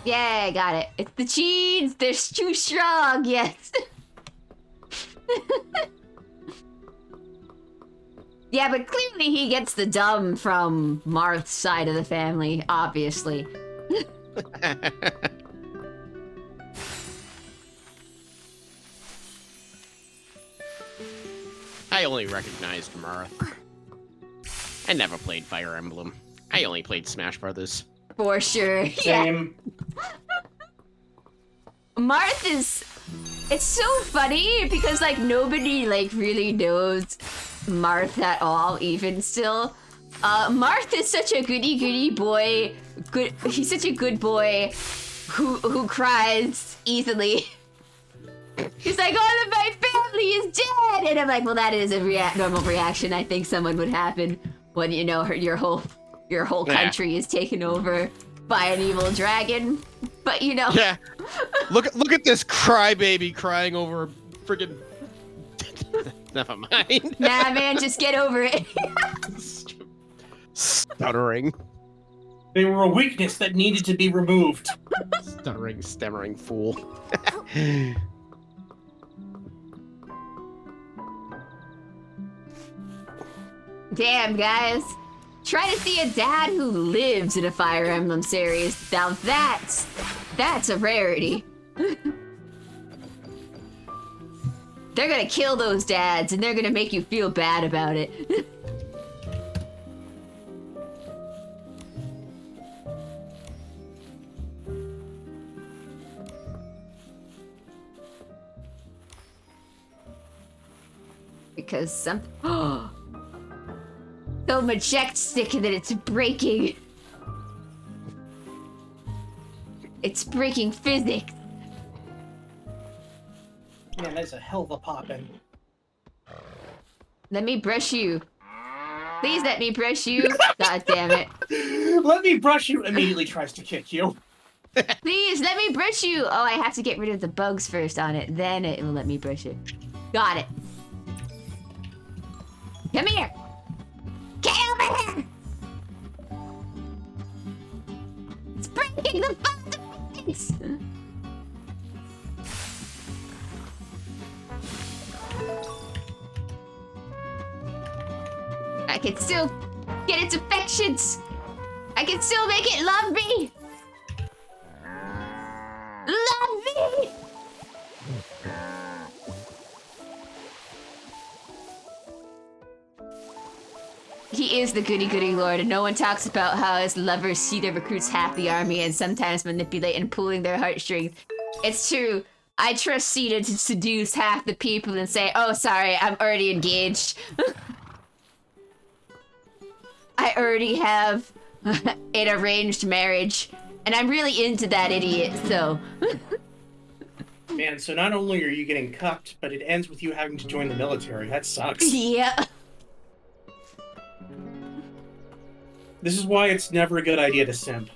Speaker 2: Yeah, got it. It's the cheese. They're too strong. Yes. Yeah, but clearly he gets the dumb from Marth's side of the family, obviously.
Speaker 1: I only recognized Marth. I never played Fire Emblem. I only played Smash Brothers.
Speaker 2: For sure.
Speaker 3: Same.
Speaker 2: Yeah. Marth is... It's so funny because, like, nobody, like, really knows Marth at all, even still. Marth is such a goody boy. He's such a good boy who cries easily. He's like, all of my family is dead! And I'm like, well, that is a normal reaction I think someone would happen when, you know, your whole country is taken over by an evil dragon. But, you know...
Speaker 1: Yeah. Look at this crybaby crying over friggin'... Never mind.
Speaker 2: Nah, man, just get over it.
Speaker 1: Stuttering.
Speaker 3: They were a weakness that needed to be removed.
Speaker 1: Stuttering, stammering fool.
Speaker 2: Damn, guys. Try to see a dad who lives in a Fire Emblem series. Now that's a rarity. They're gonna kill those dads, and they're gonna make you feel bad about it. Because some... so majestic that it's breaking. It's breaking physics.
Speaker 3: Man, that's a hell of a poppin'.
Speaker 2: Let me brush you. Please let me brush you. God damn it.
Speaker 3: Let me brush you immediately tries to kick you.
Speaker 2: Please let me brush you. Oh, I have to get rid of the bugs first on it. Then it will let me brush it. Got it. Come here. Get over here. It's breaking the bugs. I can still get its affections. I can still make it love me. Love me. He is the goody-goody lord, and no one talks about how his lover Sita recruits half the army and sometimes manipulate and pulling their heartstrings. It's true. I trust Sita to seduce half the people and say, oh, sorry, I'm already engaged. I already have an arranged marriage, and I'm really into that idiot, so...
Speaker 3: Man, so not only are you getting cucked, but it ends with you having to join the military. That sucks.
Speaker 2: Yeah.
Speaker 3: This is why it's never a good idea to simp.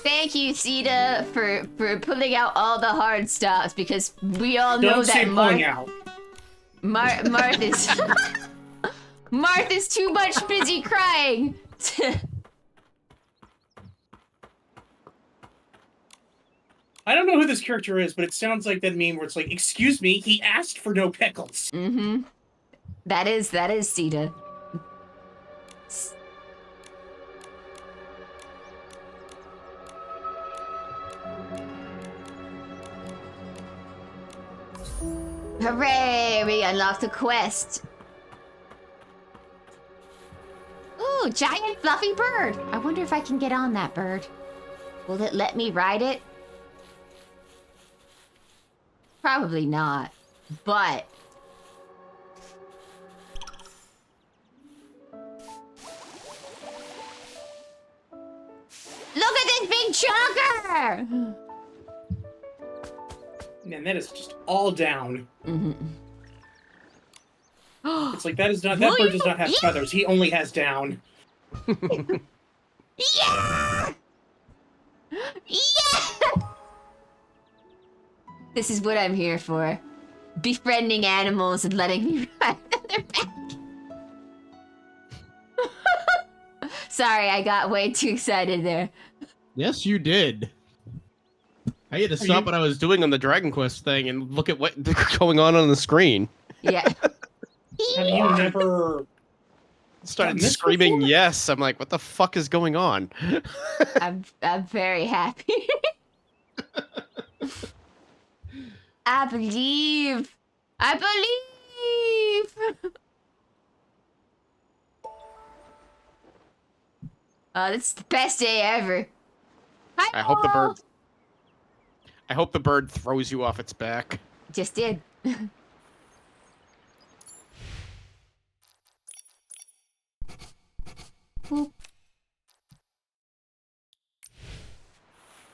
Speaker 2: Thank you, Sita, for pulling out all the hard stops, because we all know
Speaker 3: Don't say
Speaker 2: that
Speaker 3: pulling out.
Speaker 2: Martha's... Martha's too much busy crying.
Speaker 3: I don't know who this character is, but it sounds like that meme where it's like, excuse me, he asked for no pickles.
Speaker 2: That is Sita. Hooray! We unlocked a quest. Ooh, giant fluffy bird. I wonder if I can get on that bird. Will it let me ride it? Probably not, but... Look at this big chugger!
Speaker 3: Man, that is just all down. It's like that bird does not have feathers. He only has down.
Speaker 2: Yeah! Yeah! This is what I'm here for. Befriending animals and letting me ride on their back. Sorry, I got way too excited there.
Speaker 1: Yes, you did. I had to stop what I was doing on the Dragon Quest thing and look at what's going on the screen.
Speaker 2: Yeah.
Speaker 3: Have you never
Speaker 1: started screaming yes? I'm like, what the fuck is going on?
Speaker 2: I'm very happy. I believe. Oh, this is the best day ever. Hi,
Speaker 1: I hope the bird throws you off its back.
Speaker 2: Just did.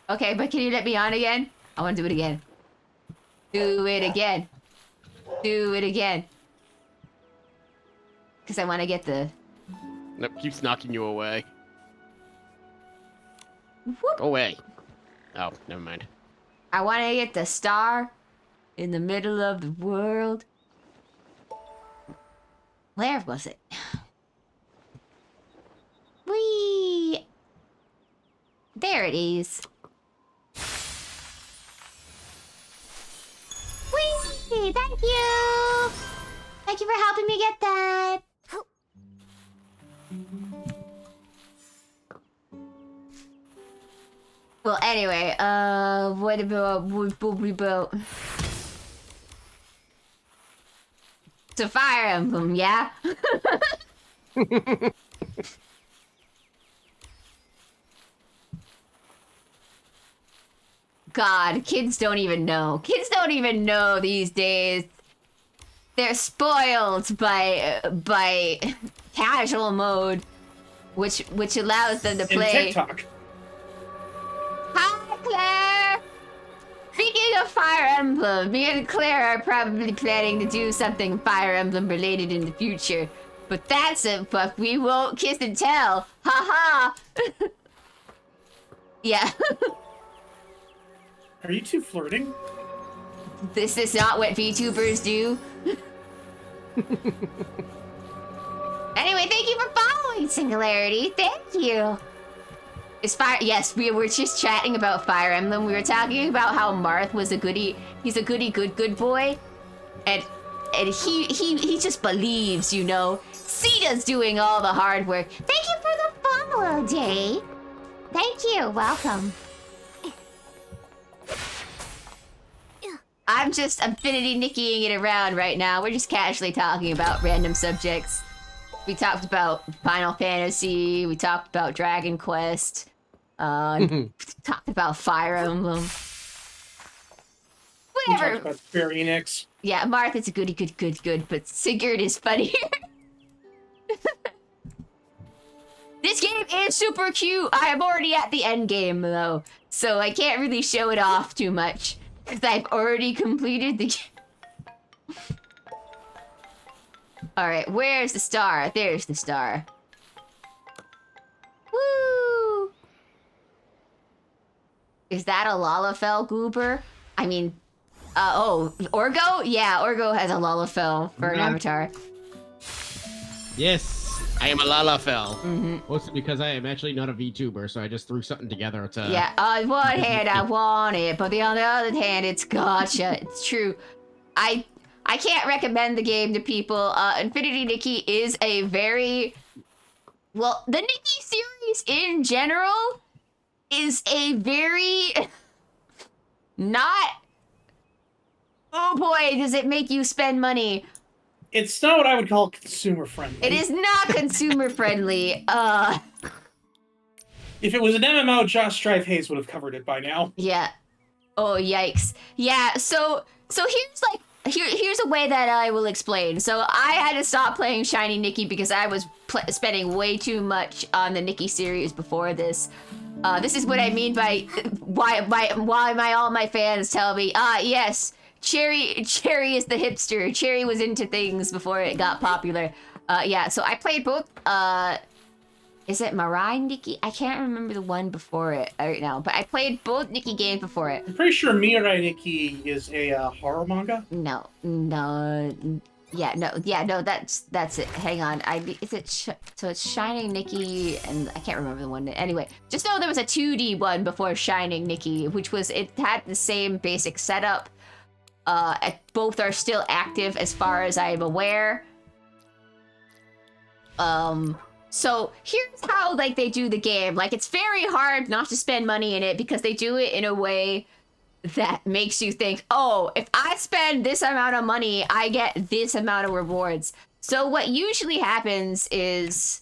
Speaker 2: Okay, but can you let me on again? I want to do it again. Do it again. Do it again. Because I want to get the...
Speaker 1: Nope, keeps knocking you away.
Speaker 2: Whoop.
Speaker 1: Go away. Oh, never mind.
Speaker 2: I want to get the star in the middle of the world. Where was it? Whee! There it is. Whee! Thank you! Thank you for helping me get that. Well, anyway, what about it's a Fire Emblem, yeah? God, kids don't even know. Kids don't even know these days. They're spoiled by casual mode, which allows them to play.
Speaker 3: And TikTok.
Speaker 2: Hi, Claire. Speaking of Fire Emblem, me and Claire are probably planning to do something Fire Emblem related in the future. But that's a fuck. We won't kiss and tell. Ha ha. Yeah.
Speaker 3: Are you two flirting?
Speaker 2: This is not what VTubers do. Anyway, thank you for following, Singularity. Thank you. Is Fire? Yes, we were just chatting about Fire Emblem. We were talking about how Marth was a goody. He's a goody good boy, and he just believes, you know. Sita's doing all the hard work. Thank you for the follow, Day. Thank you. Welcome. I'm just Infinity Nikkiing it around right now. We're just casually talking about random subjects. We talked about Final Fantasy. We talked about Dragon Quest. Talked about Fire Emblem.
Speaker 3: We
Speaker 2: Whatever.
Speaker 3: talked about Square Enix.
Speaker 2: Yeah, Martha's a goody good, but Sigurd is funnier. This game is super cute. I am already at the end game though, so I can't really show it off too much because I've already completed the game. All right, where's the star? There's the star. Woo! Is that a Lalafell goober? I mean, oh, Orgo? Yeah, Orgo has a Lalafell for an avatar.
Speaker 1: Yes, I am a Lalafell.
Speaker 2: Mm-hmm.
Speaker 1: Mostly because I am actually not a VTuber, so I just threw something together to...
Speaker 2: Yeah, on one hand I want it, but on the other hand it's gotcha. It's true. I can't recommend the game to people. Infinity Nikki is a very... Well, the Nikki series in general is a very... not... Oh boy, does it make you spend money.
Speaker 3: It's not what I would call consumer friendly.
Speaker 2: It is not consumer friendly.
Speaker 3: If it was an MMO, Josh Strive Hayes would have covered it by now.
Speaker 2: Yeah. Oh, yikes. Yeah, so here's like... Here's a way that I will explain. So I had to stop playing Shiny Nikki because I was spending way too much on the Nikki series before this. This is what I mean by why all my fans tell me, yes, Cherry is the hipster. Cherry was into things before it got popular. Yeah, so I played both. Is it Mirai Nikki? I can't remember the one before it right now, but I played both Nikki games before it.
Speaker 3: I'm pretty sure Mirai Nikki is a horror manga.
Speaker 2: No, that's it. Hang on, so it's Shining Nikki, and I can't remember the one. Anyway, just know there was a 2D one before Shining Nikki, it had the same basic setup. Both are still active as far as I'm aware. So here's how like they do the game. Like it's very hard not to spend money in it because they do it in a way that makes you think, oh, if I spend this amount of money, I get this amount of rewards. So what usually happens is,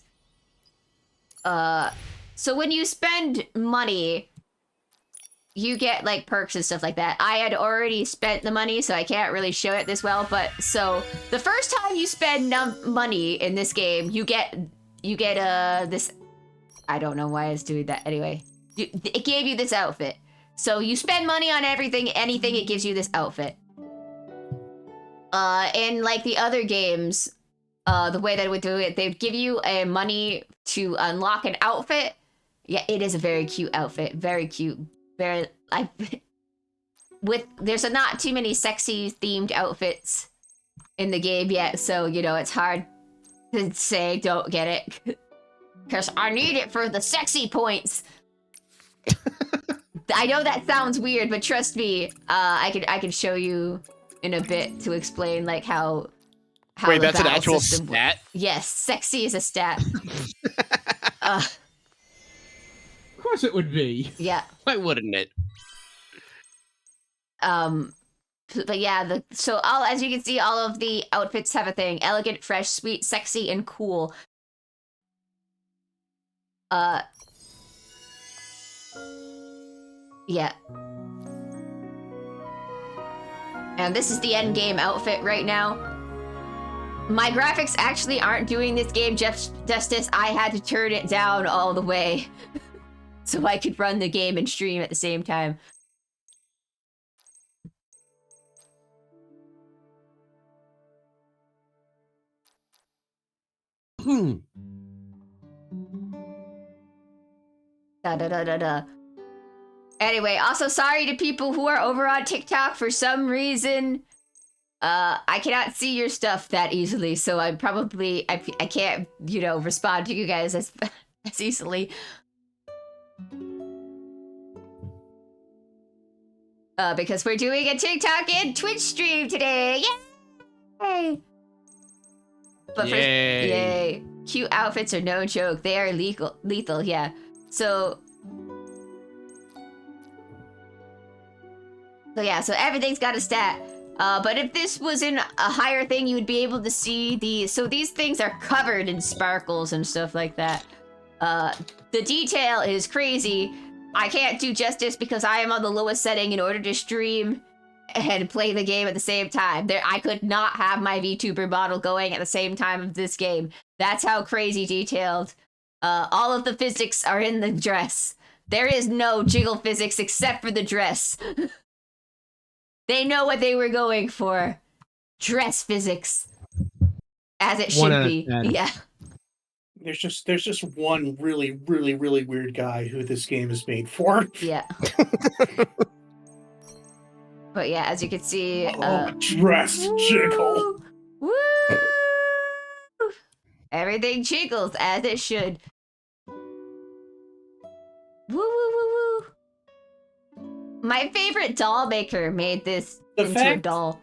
Speaker 2: so when you spend money, you get like perks and stuff like that. I had already spent the money, so I can't really show it this well, but so the first time you spend money in this game, you get this, I don't know why it's doing that. Anyway, it gave you this outfit. So you spend money on anything, it gives you this outfit. In like the other games, the way that it would do it, they'd give you money to unlock an outfit. Yeah, it is a very cute outfit. Very cute. Very, there's not too many sexy themed outfits in the game yet, so, you know, it's hard to say don't get it. Because I need it for the sexy points. I know that sounds weird, but trust me, I can show you in a bit to explain like how how
Speaker 1: Wait,
Speaker 2: the
Speaker 1: that's an
Speaker 2: battle
Speaker 1: actual
Speaker 2: system
Speaker 1: stat?
Speaker 2: Yes, sexy is a stat. uh,
Speaker 4: Of course it would be.
Speaker 2: yeah.
Speaker 1: Why wouldn't it?
Speaker 2: But yeah, so all, as you can see, all of the outfits have a thing: elegant, fresh, sweet, sexy, and cool. Yeah. And this is the end game outfit right now. My graphics actually aren't doing this game justice. I had to turn it down all the way so I could run the game and stream at the same time. Da da da da da. Anyway, also sorry to people who are over on TikTok. For some reason, I cannot see your stuff that easily, so I can't, you know, respond to you guys as easily. Because we're doing a TikTok and Twitch stream today. Yay! But yay. Cute outfits are no joke. They are lethal, yeah. So everything's got a stat. But if this was in a higher thing, you would be able to see so these things are covered in sparkles and stuff like that. The detail is crazy. I can't do justice because I am on the lowest setting in order to stream and play the game at the same time. I could not have my VTuber model going at the same time of this game. That's how crazy detailed. All of the physics are in the dress. There is no jiggle physics except for the dress. They know what they were going for. Dress physics. As it should be. Yeah.
Speaker 3: There's just one really, really, really weird guy who this game is made for.
Speaker 2: Yeah. But yeah, as you can see...
Speaker 3: dress jiggle.
Speaker 2: Woo! Everything jiggles as it should. Woo woo woo woo. My favorite doll maker made this into a doll.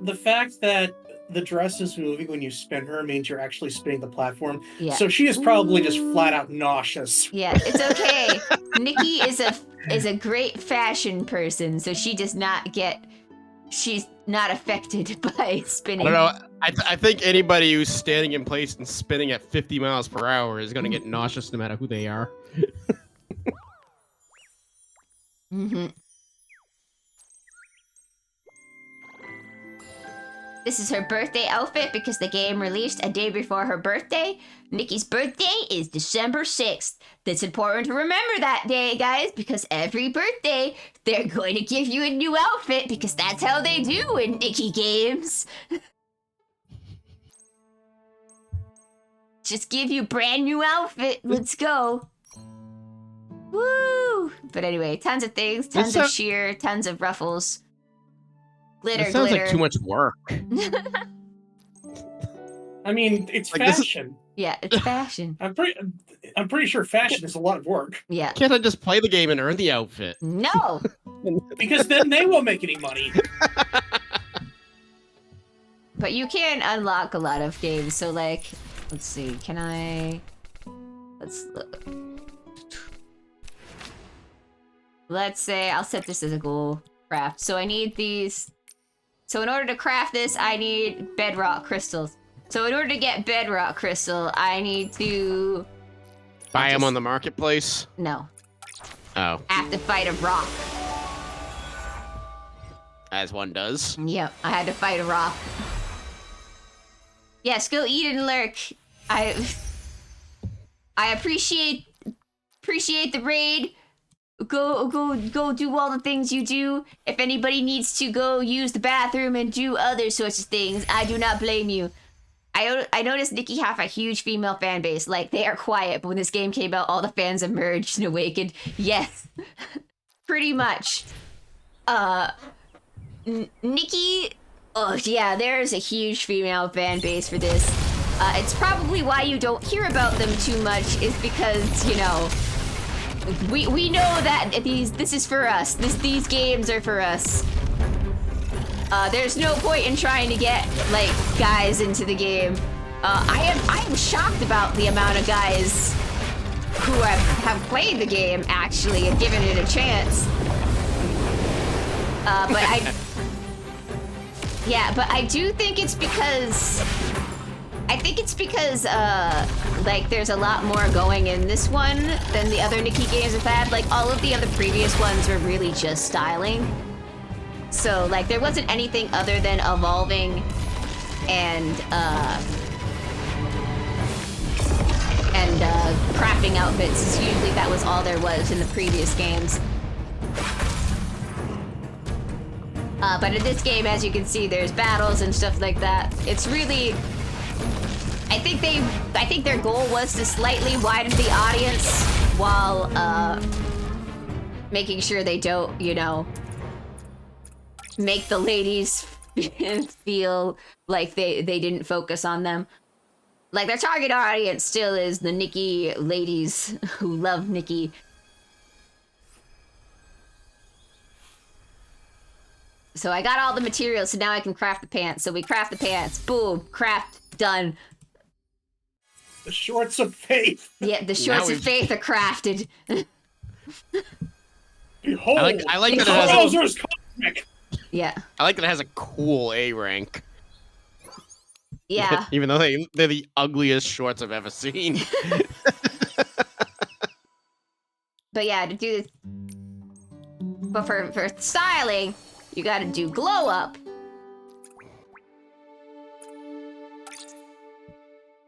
Speaker 3: The fact that the dress is moving when you spin her means you're actually spinning the platform. Yeah. So she is probably just flat out nauseous.
Speaker 2: Yeah, it's okay. Nikki is a great fashion person, so she does not get... She's not affected by spinning.
Speaker 1: I don't know. I think anybody who's standing in place and spinning at 50 miles per hour is going to get nauseous no matter who they are.
Speaker 2: Mm-hmm. This is her birthday outfit because the game released a day before her birthday. Nikki's birthday is December 6th. That's important to remember that day, guys, because every birthday, they're going to give you a new outfit because that's how they do in Nikki games. Just give you a brand new outfit. Let's go. Woo! But anyway, tons of things, tons of cheer, tons of ruffles. Glitter,
Speaker 1: that sounds like too much work.
Speaker 3: I mean, it's fashion.
Speaker 2: Yeah, it's fashion.
Speaker 3: I'm pretty sure fashion is a lot of work.
Speaker 2: Yeah.
Speaker 1: Can't I just play the game and earn the outfit?
Speaker 2: No.
Speaker 3: Because then they won't make any money.
Speaker 2: But you can unlock a lot of games. So like, let's see. Can I? Let's look. Let's say I'll set this as a goal craft. So I need these. So in order to craft this, I need bedrock crystals. So in order to get bedrock crystal, I need to...
Speaker 1: Buy them on the marketplace?
Speaker 2: No.
Speaker 1: Oh.
Speaker 2: I have to fight a rock.
Speaker 1: As one does.
Speaker 2: Yep, I had to fight a rock. Yes, go eat and lurk. I appreciate the raid. Go do all the things you do. If anybody needs to go use the bathroom and do other sorts of things, I do not blame you. I noticed Nikki have a huge female fan base. Like, they are quiet, but when this game came out, all the fans emerged and awakened. Yes. Pretty much. Nikki... Oh, yeah, there's a huge female fan base for this. It's probably why you don't hear about them too much, is because, you know... We know that this is for us. These games are for us. There's no point in trying to get, like, guys into the game. I am shocked about the amount of guys who have played the game, actually, and given it a chance. But I do think it's because... like, there's a lot more going in this one than the other Nikki games have had. Like, all of the other previous ones were really just styling. So, like, there wasn't anything other than evolving and crafting outfits. Usually that was all there was in the previous games. But in this game, as you can see, there's battles and stuff like that. It's really... I think their goal was to slightly widen the audience while making sure they don't, you know, make the ladies feel like they didn't focus on them. Like, their target audience still is the Nikki ladies who love Nikki. So I got all the materials, so now I can craft the pants. So we craft the pants. Boom. Craft. Done.
Speaker 3: The shorts of faith.
Speaker 2: Yeah, the shorts of faith are crafted.
Speaker 3: Behold,
Speaker 1: I like that it has
Speaker 3: cosmic.
Speaker 2: Yeah.
Speaker 1: I like that it has a cool A rank.
Speaker 2: Yeah.
Speaker 1: Even though they're the ugliest shorts I've ever seen.
Speaker 2: But yeah, to do this... But for styling, you gotta do glow up.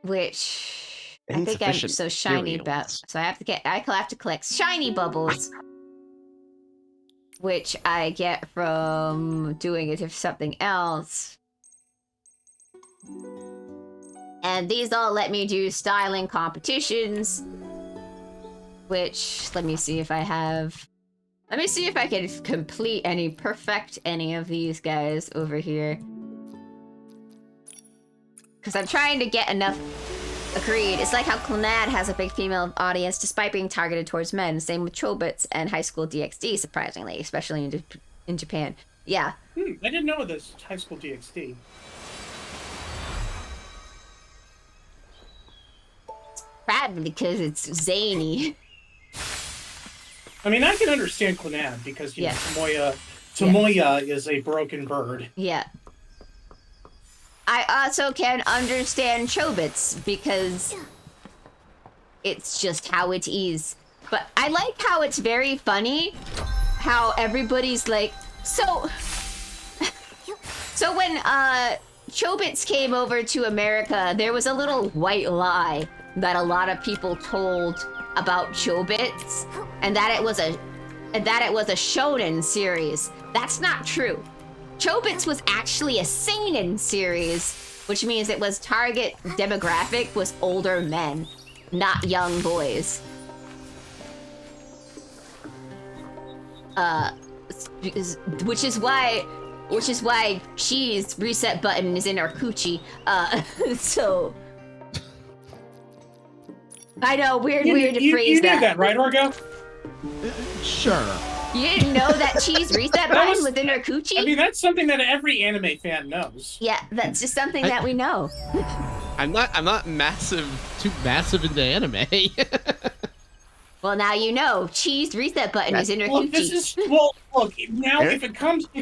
Speaker 2: Which... I think I'm so shiny about. So I have to collect shiny bubbles. Which I get from doing it if something else. And these all let me do styling competitions. Which, let me see if I have... Let me see if I can perfect any of these guys over here. Because I'm trying to get enough... Agreed. It's like how Clannad has a big female audience despite being targeted towards men. Same with Chobits and High School DxD, surprisingly, especially in Japan. Yeah.
Speaker 3: I didn't know this High School DxD.
Speaker 2: Probably because it's zany.
Speaker 3: I mean, I can understand Clannad because, you know, Tomoya is a broken bird.
Speaker 2: Yeah. I also can understand Chobits because it's just how it is. But I like how it's very funny, how everybody's like, so when Chobits came over to America, there was a little white lie that a lot of people told about Chobits, and that it was a shonen series. That's not true. Chobits was actually a seinen series, which means it was target demographic was older men, not young boys. Which is why Chi's reset button is in her coochie. So I know, weird to phrase that.
Speaker 3: You knew that, right, Orgo?
Speaker 1: Sure.
Speaker 2: You didn't know that Chi's reset button was in her coochie?
Speaker 3: I mean, that's something that every anime fan knows.
Speaker 2: Yeah, that's just something that we know.
Speaker 1: I'm not too massive into anime.
Speaker 2: Well, now you know. Chi's reset button is in her coochie.
Speaker 3: Look, now if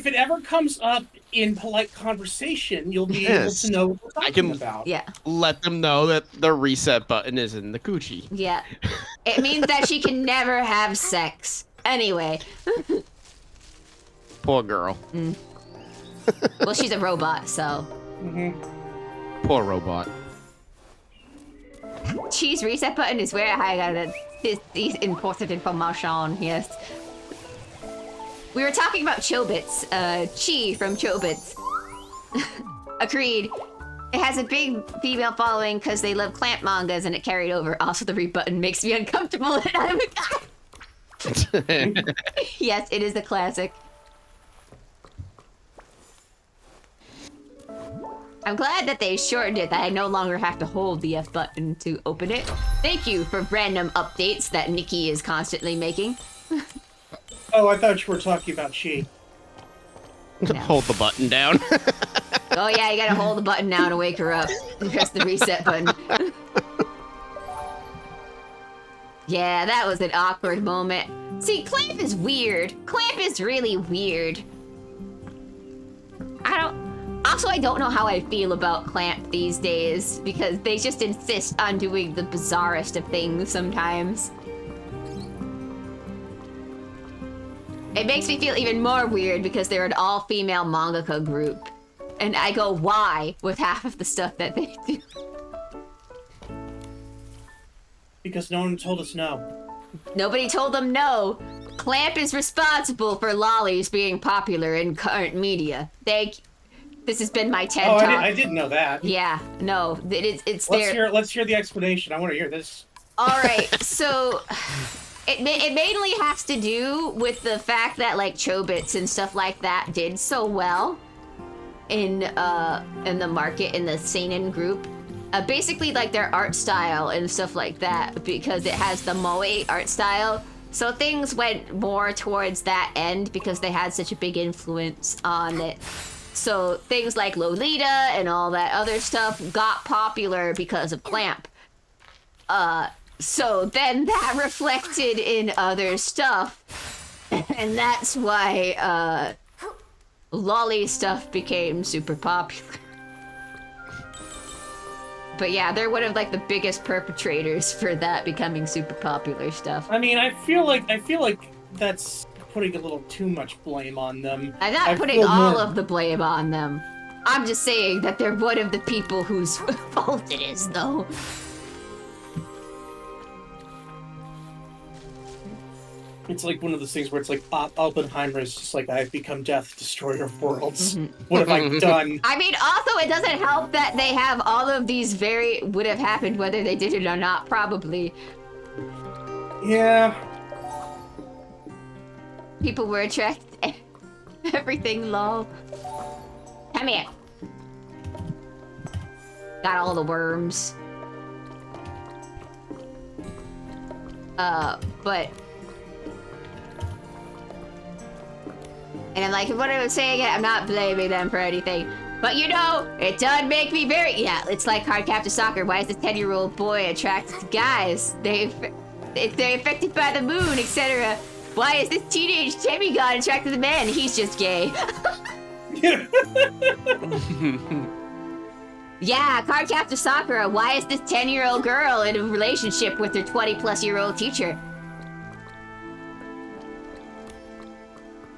Speaker 3: it ever comes up in polite conversation, you'll be able to know what we're talking about.
Speaker 2: Yeah.
Speaker 1: Let them know that the reset button is in the coochie.
Speaker 2: Yeah. It means that she can never have sex. Anyway.
Speaker 1: Poor girl.
Speaker 2: Well, she's a robot, so.
Speaker 1: Poor robot.
Speaker 2: Chi's reset button is where I got this important information, yes. We were talking about Chobits. Chi from Chobits. Agreed. It has a big female following because they love clamp mangas and it carried over. Also, the read button makes me uncomfortable and I'm Yes, it is a classic. I'm glad that they shortened it, that I no longer have to hold the F button to open it. Thank you for random updates that Nikki is constantly making.
Speaker 3: Oh, I thought you were talking about Chi.
Speaker 1: Hold the button down.
Speaker 2: Oh yeah, you gotta hold the button down to wake her up. And press the reset button. Yeah, that was an awkward moment. See, Clamp is weird. Clamp is really weird. I don't know how I feel about Clamp these days, because they just insist on doing the bizarrest of things sometimes. It makes me feel even more weird because they're an all-female mangaka group. And I go, why, with half of the stuff that they do?
Speaker 3: Because no one told us no.
Speaker 2: Nobody told them no. Clamp is responsible for lollies being popular in current media. This has been my TED Talk.
Speaker 3: I didn't know that.
Speaker 2: Yeah, no, it's there.
Speaker 3: Let's hear the explanation. I want to hear this.
Speaker 2: All right, so it mainly has to do with the fact that like Chobits and stuff like that did so well in the market in the seinen group. Basically, like their art style and stuff like that, because it has the moe art style. So things went more towards that end because they had such a big influence on it. So things like Lolita and all that other stuff got popular because of Clamp. So then that reflected in other stuff. And that's why lolly stuff became super popular. But yeah, they're one of like the biggest perpetrators for that becoming super popular stuff.
Speaker 3: I mean, I feel like that's putting a little too much blame on them.
Speaker 2: I'm not putting all of the blame on them. I'm just saying that they're one of the people whose fault it is, though.
Speaker 3: It's like one of those things where it's like Oppenheimer is just like, I've become death, destroyer of worlds. What have I done?
Speaker 2: I mean, also, it doesn't help that they have all of these would have happened whether they did it or not, probably.
Speaker 3: Yeah.
Speaker 2: People were attracted. Everything, lol. Come here. Got all the worms. But... And I'm like, what I was saying, I'm not blaming them for anything. But you know, it does make me very... Yeah, it's like Cardcaptor Soccer. Why is this 10-year-old boy attracted to guys? They're affected by the moon, etc. Why is this teenage demigod attracted to men? He's just gay. Yeah, Cardcaptor Sakura. Why is this 10-year-old girl in a relationship with her 20-plus-year-old teacher?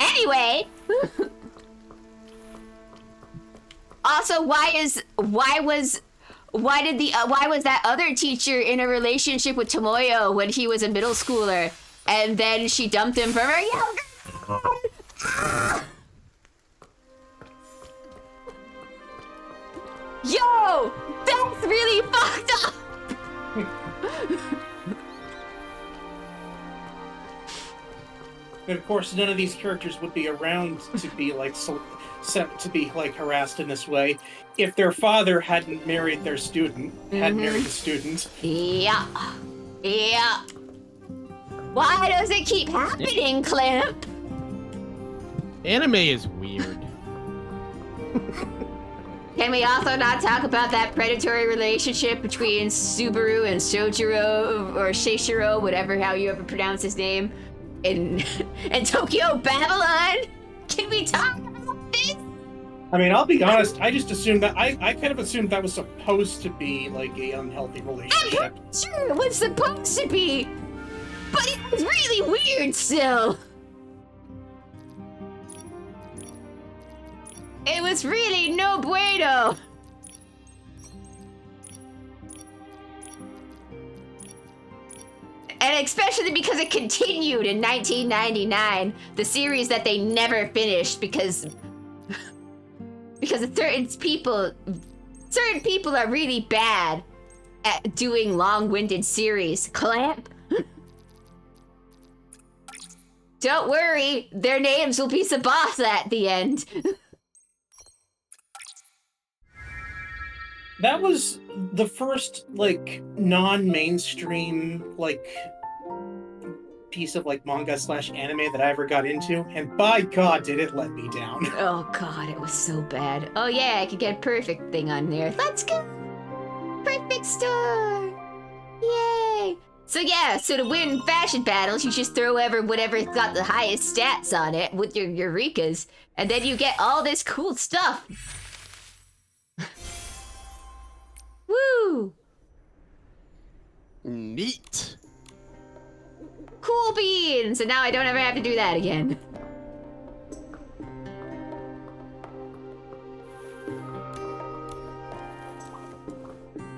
Speaker 2: Anyway. Also, why was that other teacher in a relationship with Tomoyo when he was a middle schooler, and then she dumped him for her younger? Yo, that's really fucked up.
Speaker 3: And of course, none of these characters would be around to be like set to be like harassed in this way if their father hadn't married their student, hadn't married the student.
Speaker 2: Yeah. Yeah. Why does it keep happening, Clamp?
Speaker 1: Anime is weird.
Speaker 2: Can we also not talk about that predatory relationship between Subaru and Shojiro, or Seishiro, whatever, how you ever pronounce his name, in Tokyo Babylon? Can we talk about this?
Speaker 3: I mean, I'll be honest, I just assumed that, I kind of assumed that was supposed to be like a unhealthy relationship.
Speaker 2: I'm sure it was supposed to be, but it was really weird still. It was really no bueno. And especially because it continued in 1999, the series that they never finished because certain people are really bad at doing long-winded series. Clamp. Don't worry, their names will be Sabasa at the end.
Speaker 3: That was the first, like, non-mainstream, like, piece of like manga / anime that I ever got into, and by God, did it let me down.
Speaker 2: Oh God, it was so bad. Oh yeah, I could get a perfect thing on there. Let's go! Perfect store! Yay! So yeah, so to win fashion battles, you just throw whatever's got the highest stats on it with your Eurekas, and then you get all this cool stuff. Woo!
Speaker 1: Neat.
Speaker 2: Cool beans! And now I don't ever have to do that again.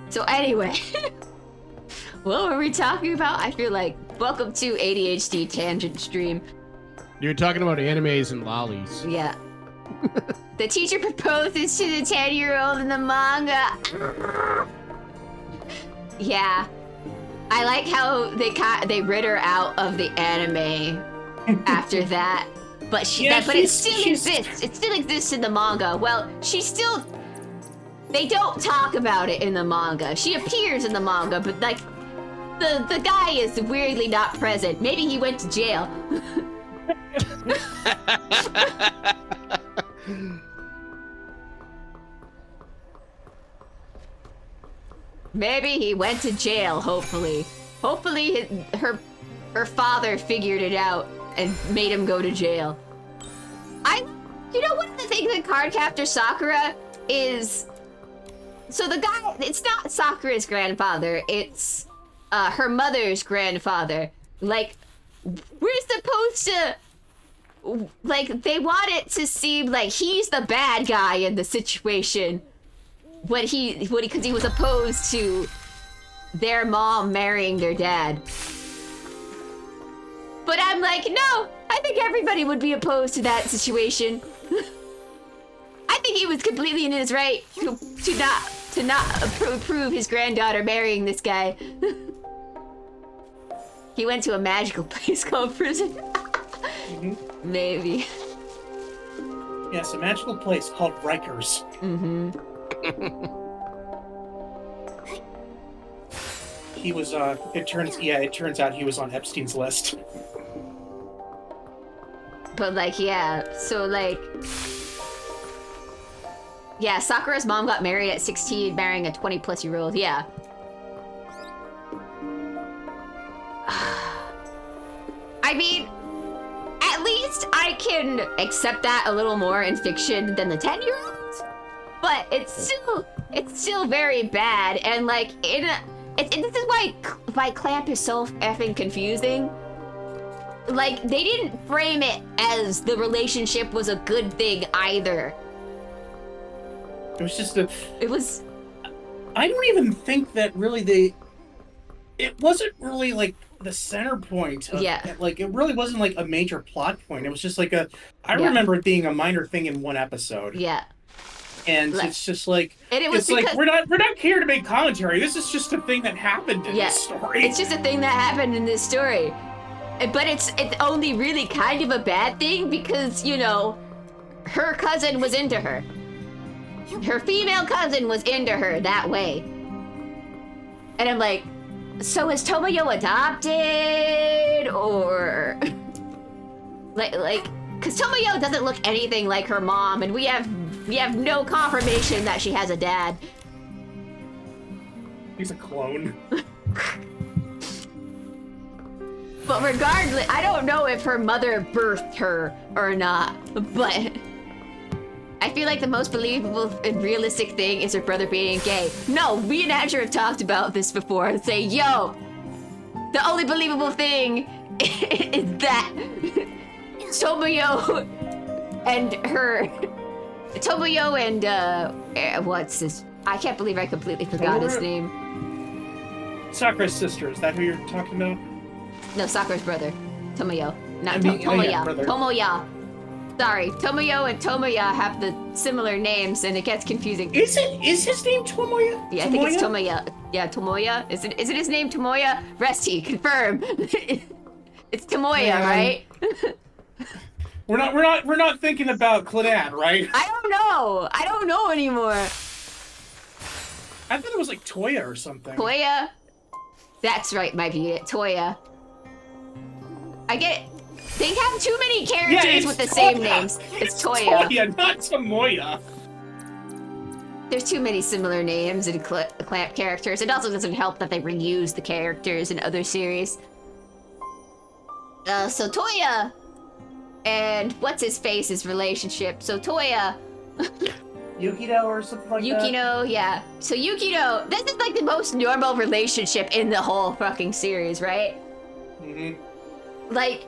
Speaker 2: So anyway, what were we talking about? I feel like, welcome to ADHD Tangent Stream.
Speaker 1: You're talking about animes and lollies.
Speaker 2: Yeah. The teacher proposes to the 10-year-old in the manga. Yeah. I like how they rid her out of the anime after that. But but it still exists. It still exists in the manga. Well, they don't talk about it in the manga. She appears in the manga, but like the guy is weirdly not present. Maybe he went to jail. Maybe he went to jail, hopefully. Hopefully her father figured it out and made him go to jail. You know, one of the things in Cardcaptor Sakura is, so the guy, it's not Sakura's grandfather, it's her mother's grandfather. Like, we're supposed to, like, they want it to seem like he's the bad guy in the situation. Because he was opposed to their mom marrying their dad. But I'm like, no, I think everybody would be opposed to that situation. I think he was completely in his right to not approve his granddaughter marrying this guy. He went to a magical place called prison.
Speaker 3: Mm-hmm.
Speaker 2: Maybe.
Speaker 3: Yes, a magical place called Rikers.
Speaker 2: Mm-hmm.
Speaker 3: He was, it turns out he was on Epstein's list.
Speaker 2: But like, yeah, so like, yeah, Sakura's mom got married at 16, marrying a 20-plus-year-old, yeah. I mean, at least I can accept that a little more in fiction than the 10-year-olds. But it's still very bad, and like, this is why Clamp is so effing confusing. Like, they didn't frame it as the relationship was a good thing either.
Speaker 3: It was just I don't even think that really it wasn't really like the center point of,
Speaker 2: yeah,
Speaker 3: like it really wasn't like a major plot point. It was just like I remember it being a minor thing in one episode.
Speaker 2: Yeah.
Speaker 3: And it's just like,
Speaker 2: and it was
Speaker 3: like we're not here to make commentary. This is just a thing that happened in this story.
Speaker 2: It's just a thing that happened in this story. But it's only really kind of a bad thing because, you know, her cousin was into her. Her female cousin was into her that way. And I'm like, so is Tomoyo adopted? Or like, because Tomoyo doesn't look anything like her mom, and we have no confirmation that she has a dad.
Speaker 3: He's a clone.
Speaker 2: But regardless, I don't know if her mother birthed her or not, but I feel like the most believable and realistic thing is her brother being gay. No, me and Andrew have talked about this before and say, yo, the only believable thing is that Tomoyo and what's his, I can't believe I completely forgot his name.
Speaker 3: Sakura's sister, is that who you're talking about?
Speaker 2: No, Sakura's brother. Tomoyo. Not
Speaker 3: Tomoya.
Speaker 2: Tomoya. Sorry, Tomoyo and Tomoya have the similar names, and it gets confusing.
Speaker 3: Is his name Tomoya?
Speaker 2: Yeah, I think it's Tomoya. Yeah, Tomoya. Is it his name Tomoya? Resty, confirm. It's Tomoya, right?
Speaker 3: We're not thinking about Clannad, right?
Speaker 2: I don't know anymore.
Speaker 3: I thought it was like Toya or something.
Speaker 2: Toya? That's right, might be it. Toya. I get it. They have too many characters with the same names. It's Toya.
Speaker 3: Toya, not Tomoya.
Speaker 2: There's too many similar names and Clamp characters. It also doesn't help that they reuse the characters in other series. So Toya and what's his face's relationship. So Toya.
Speaker 3: Yukino or something like that?
Speaker 2: Yukino, yeah. So Yukino, this is like the most normal relationship in the whole fucking series, right?
Speaker 3: Mm-hmm.
Speaker 2: Like,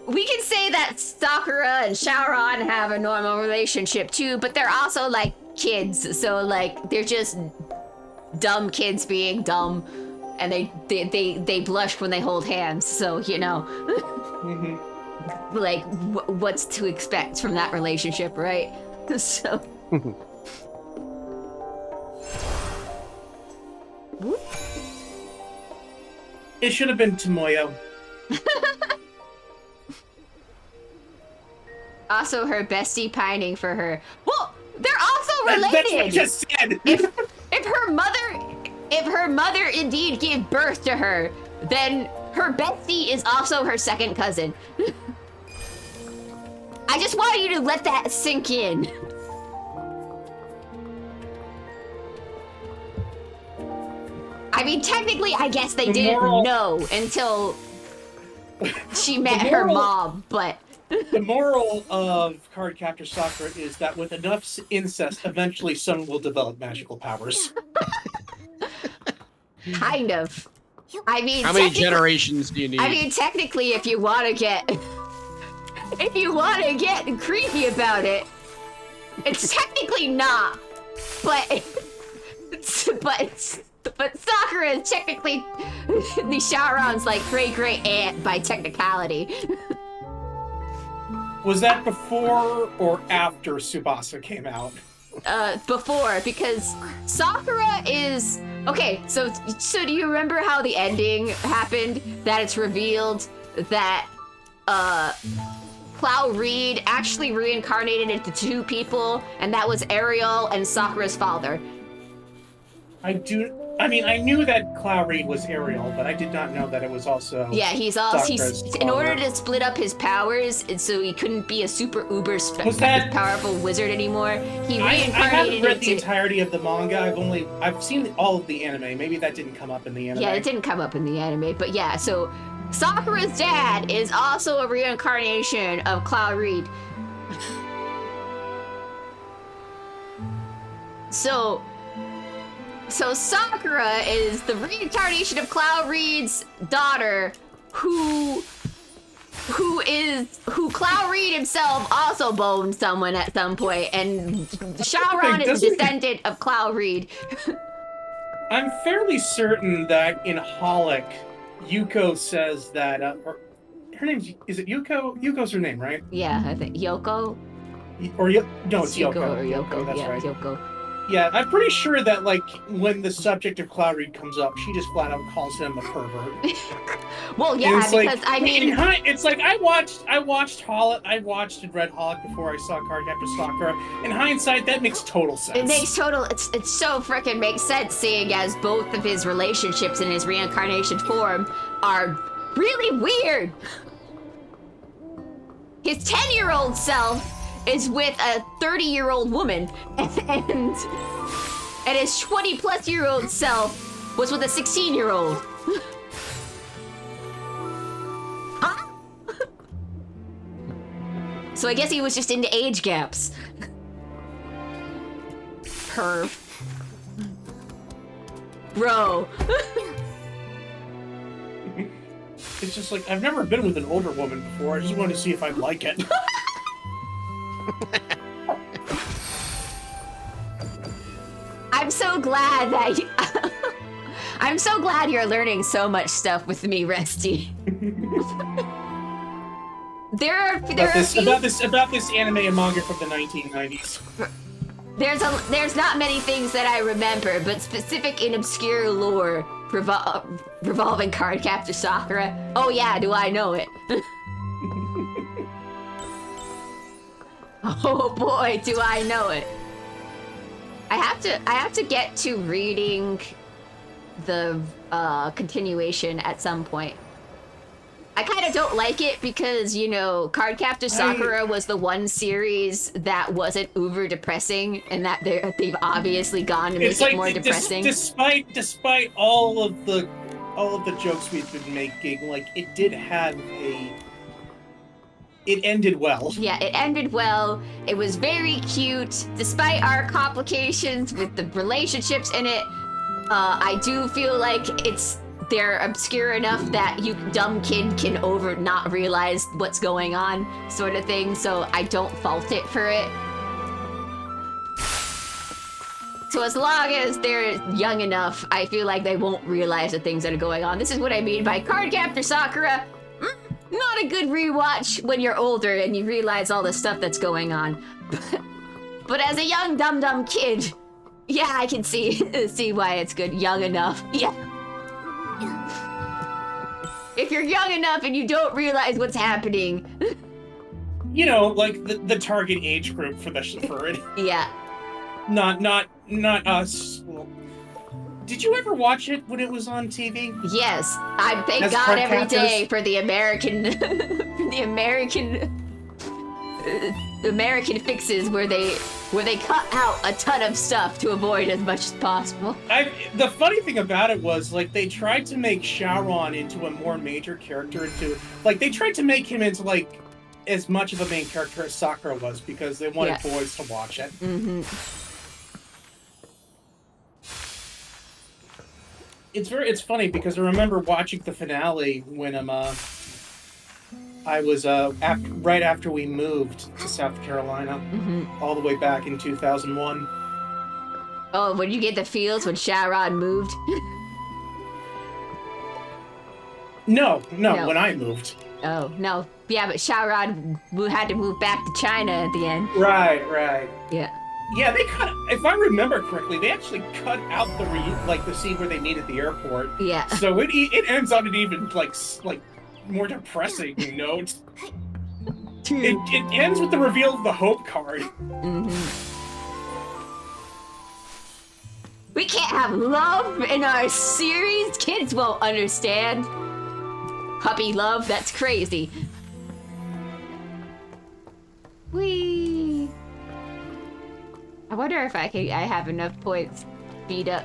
Speaker 2: we can say that Sakura and Shaoran have a normal relationship too, but they're also like kids. So like, they're just dumb kids being dumb. And they blush when they hold hands, so, you know.
Speaker 3: Mm-hmm.
Speaker 2: Like, what's to expect from that relationship, right? So...
Speaker 3: It should have been Tomoyo.
Speaker 2: Also, her bestie pining for her. Well, they're also related!
Speaker 3: That's what I just said!
Speaker 2: If her mother indeed gave birth to her, then her bestie is also her second cousin. I just want you to let that sink in. I mean, technically, I guess they didn't know until she met her mom, but...
Speaker 3: The moral of Cardcaptor Sakura is that with enough incest, eventually someone will develop magical powers.
Speaker 2: Kind of. I mean,
Speaker 1: how many generations do you need?
Speaker 2: I mean, technically, if you want to get creepy about it, it's technically not. But Sakura is technically the Shaoran's like great aunt by technicality.
Speaker 3: Was that before or after Tsubasa came out?
Speaker 2: Before, because Sakura is... Okay, so do you remember how the ending happened? That it's revealed that, Clow Reed actually reincarnated into two people, and that was Ariel and Sakura's father.
Speaker 3: I mean, I knew that Clow Reed was Ariel, but I did not know that it was also...
Speaker 2: Yeah, he's in order to split up his powers, and so he couldn't be a super uber powerful wizard anymore, he reincarnated
Speaker 3: I haven't read the entirety of the manga. I've seen all of the anime. Maybe that didn't come up in the anime.
Speaker 2: Yeah, it didn't come up in the anime, but yeah, so Sakura's dad is also a reincarnation of Clow Reed. So Sakura is the reincarnation of Clow Reed's daughter, who Clow Reed himself also boned someone at some point, and Shaoran is a descendant of Clow Reed.
Speaker 3: I'm fairly certain that in Holic, Yuko says that, or her name's, is it Yuko? Yuko's her name, right?
Speaker 2: Yeah, I think Yoko.
Speaker 3: No, it's Yoko.
Speaker 2: Or Yoko,
Speaker 3: that's
Speaker 2: yeah,
Speaker 3: right.
Speaker 2: Yoko.
Speaker 3: Yeah, I'm pretty sure that, like, when the subject of Cloud Reed comes up, she just flat out calls him a pervert.
Speaker 2: Well, yeah, because,
Speaker 3: like,
Speaker 2: I mean...
Speaker 3: It's like, I watched and read Holic before I saw Cardcaptor Sakura. In hindsight, that makes total sense.
Speaker 2: It makes it so frickin' makes sense, seeing as both of his relationships in his reincarnation form are really weird. His 10-year-old self is with a 30-year-old woman, and his 20-plus-year-old self was with a 16-year-old. Huh? So I guess he was just into age gaps. Perv. Bro.
Speaker 3: It's just like, I've never been with an older woman before. I just wanted to see if I'd like it.
Speaker 2: I'm so glad that I'm so glad you're learning so much stuff with me, Resty.
Speaker 3: About this anime and manga from the 1990s.
Speaker 2: There's not many things that I remember, but specific and obscure lore revolving Cardcaptor Sakura. Oh yeah, do I know it? Oh boy, do I know it. I have to get to reading the continuation at some point. I kind of don't like it because, you know, Cardcaptor Sakura was the one series that wasn't uber depressing, and that they've obviously gone to make it more depressing.
Speaker 3: Despite all of the jokes we've been making, like it did have it ended well.
Speaker 2: Yeah, it ended well. It was very cute, despite our complications with the relationships in it. I do feel like they're obscure enough that you dumb kid can not realize what's going on, sort of thing. So I don't fault it for it. So as long as they're young enough, I feel like they won't realize the things that are going on. This is what I mean by Cardcaptor Sakura. Not a good rewatch when you're older and you realize all the stuff that's going on. But as a young dumb kid, yeah, I can see why it's good. Young enough, yeah. If you're young enough and you don't realize what's happening,
Speaker 3: you know, like the target age group for it.
Speaker 2: Yeah.
Speaker 3: Not us. Well, did you ever watch it when it was on TV?
Speaker 2: Yes, I thank God every day for the American, American fixes where they cut out a ton of stuff to avoid as much as possible.
Speaker 3: The funny thing about it was, like, they tried to make Sharon into a more major character, they tried to make him into, like, as much of a main character as Sakura was, because they wanted boys to watch it.
Speaker 2: Mm-hmm.
Speaker 3: It's funny because I remember watching the finale when I was right after we moved to South Carolina, all the way back in 2001.
Speaker 2: Oh, when you get the feels when Sharon moved?
Speaker 3: No, when I moved.
Speaker 2: Oh, no. Yeah, but Sharon had to move back to China at the end.
Speaker 3: Right.
Speaker 2: Yeah.
Speaker 3: Yeah, they cut. If I remember correctly, they actually cut out the scene where they meet at the airport.
Speaker 2: Yeah.
Speaker 3: So it ends on an even like more depressing note. It ends with the reveal of the hope card.
Speaker 2: Mm-hmm. We can't have love in our series. Kids won't understand. Puppy love, that's crazy. Whee! I wonder if I have enough points beat the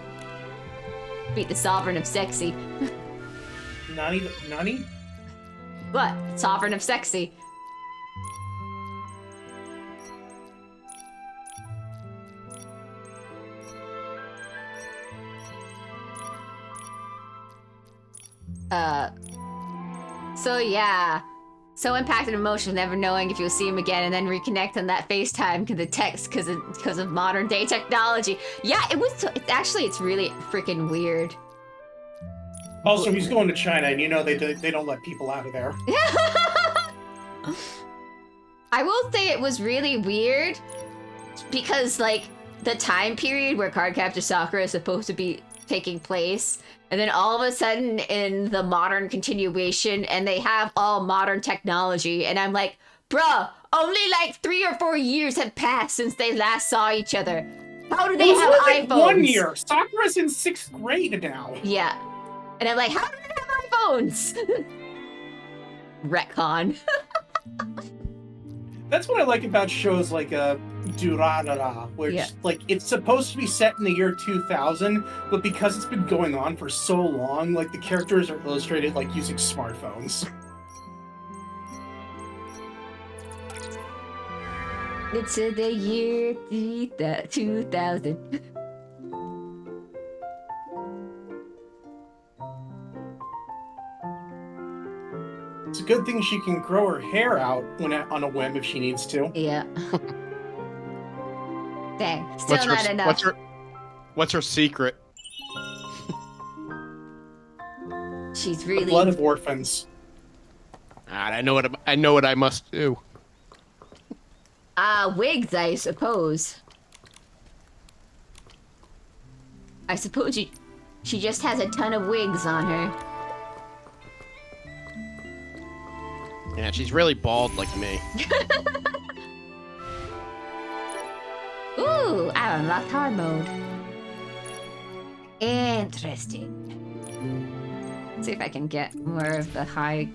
Speaker 2: Sovereign of Sexy.
Speaker 3: Nani?
Speaker 2: What? Sovereign of Sexy. So yeah. So impacted emotions, never knowing if you'll see him again, and then reconnect on that FaceTime to the text because of modern day technology. Yeah, it's really freaking weird.
Speaker 3: Also, he's going to China, and you know they don't let people out of there.
Speaker 2: I will say it was really weird because, like, the time period where Cardcaptor Sakura is supposed to be taking place, and then all of a sudden in the modern continuation, and they have all modern technology, and I'm like, bruh, only like 3 or 4 years have passed since they last saw each other. How do they have iPhones?
Speaker 3: 1 year. Sakura's in 6th grade now.
Speaker 2: Yeah. And I'm like, how do they have iPhones? Retcon.
Speaker 3: That's what I like about shows like Durarara, which like it's supposed to be set in the year 2000, but because it's been going on for so long, like the characters are illustrated like using smartphones.
Speaker 2: It's the year 2000.
Speaker 3: It's a good thing she can grow her hair out on a whim if she needs to.
Speaker 2: Yeah. Dang, still not enough.
Speaker 1: What's her secret?
Speaker 2: She's really
Speaker 3: the blood of orphans.
Speaker 1: I know what I must do.
Speaker 2: Wigs, I suppose. I suppose she just has a ton of wigs on her.
Speaker 1: Yeah, she's really bald like me.
Speaker 2: Ooh, I unlocked hard mode. Interesting. Let's see if I can get more of the high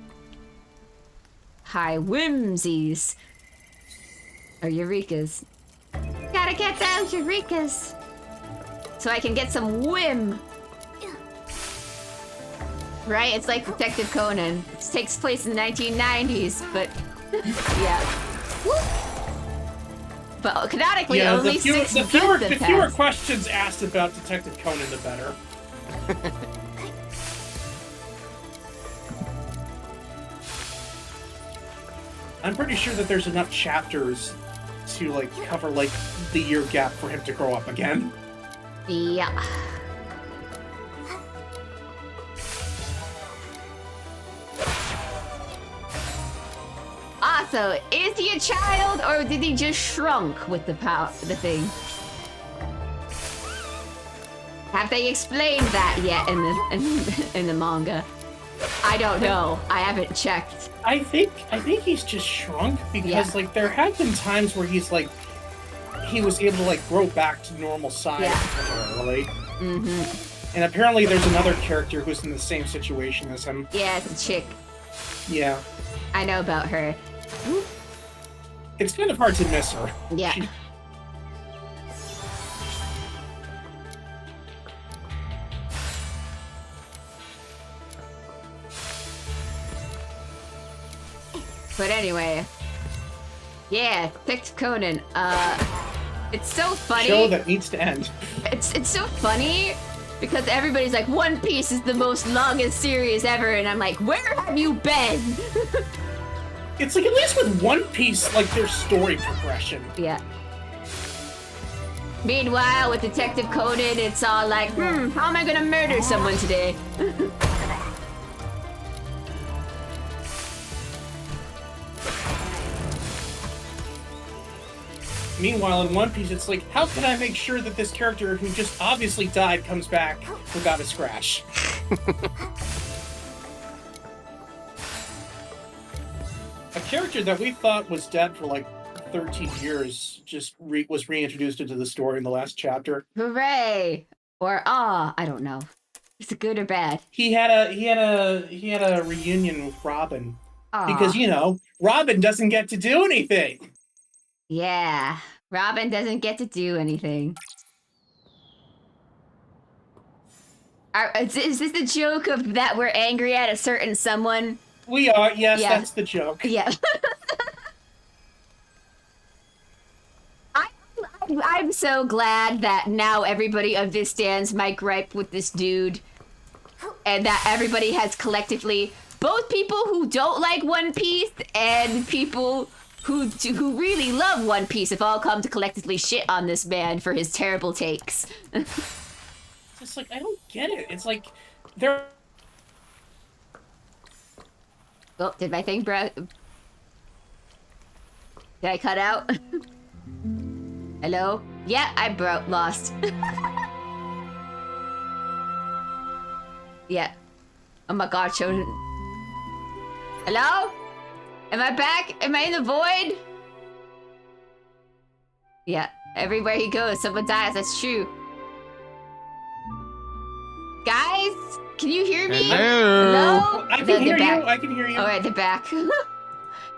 Speaker 2: high whimsies. Or Eureka's. Gotta get those Eureka's. So I can get some whim. Right? It's like Detective Conan. It takes place in the 1990s, but yeah. But canonically, only 6
Speaker 3: the fewer questions asked about Detective Conan, the better. I'm pretty sure that there's enough chapters to like cover like the year gap for him to grow up again.
Speaker 2: Yeah. Also, is he a child or did he just shrunk with the thing? Have they explained that yet in the manga? I don't know. I haven't checked.
Speaker 3: I think he's just shrunk because like there have been times where he's like he was able to like grow back to normal size temporarily. Mm-hmm. And apparently there's another character who's in the same situation as him.
Speaker 2: Yeah, it's a chick.
Speaker 3: Yeah.
Speaker 2: I know about her.
Speaker 3: It's kind of hard to miss her.
Speaker 2: Yeah. But anyway, yeah, Detective Conan. It's so funny.
Speaker 3: Show that needs to end.
Speaker 2: It's so funny because everybody's like, One Piece is the most longest series ever, and I'm like, where have you been?
Speaker 3: It's like, at least with One Piece, like, there's story progression.
Speaker 2: Yeah. Meanwhile, with Detective Conan, it's all like, how am I gonna murder someone today?
Speaker 3: Meanwhile, in One Piece, it's like, how can I make sure that this character who just obviously died comes back without a scratch? A character that we thought was dead for like 13 years just was reintroduced into the story in the last chapter.
Speaker 2: Hooray! Or I don't know. Is it good or bad?
Speaker 3: He had a reunion with Robin.
Speaker 2: Aww.
Speaker 3: Because, you know, Robin doesn't get to do anything.
Speaker 2: Yeah, Robin doesn't get to do anything. Is this the joke of that we're angry at a certain someone?
Speaker 3: We are, yes, that's the joke.
Speaker 2: Yeah. I'm so glad that now everybody understands my gripe with this dude. And that everybody has collectively, both people who don't like One Piece and people who really love One Piece have all come to collectively shit on this man for his terrible takes.
Speaker 3: It's like, I don't get it. It's like, they're...
Speaker 2: Oh, did my thing Did I cut out? Hello? Yeah, I lost. Yeah. Oh my god, children. Hello? Am I back? Am I in the void? Yeah, everywhere he goes, someone dies, that's true. Guys, can you hear me?
Speaker 1: Hello?
Speaker 3: I can hear you, I can hear you.
Speaker 2: Alright, they're back.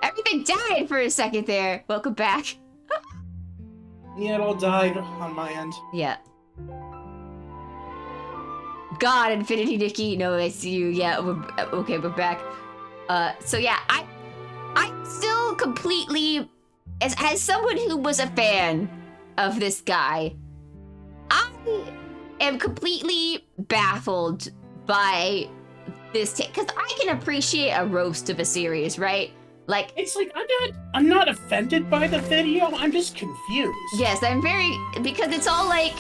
Speaker 2: Everything died for a second there. Welcome back.
Speaker 3: Yeah, it all died on my end.
Speaker 2: Yeah. God, Infinity Nikki. No, I see you. Yeah, we're back. So yeah, I'm still completely, as someone who was a fan of this guy, I am completely baffled by this take, because I can appreciate a roast of a series, right? Like,
Speaker 3: it's like, I'm not offended by the video, I'm just confused.
Speaker 2: Yes, I'm because it's all like,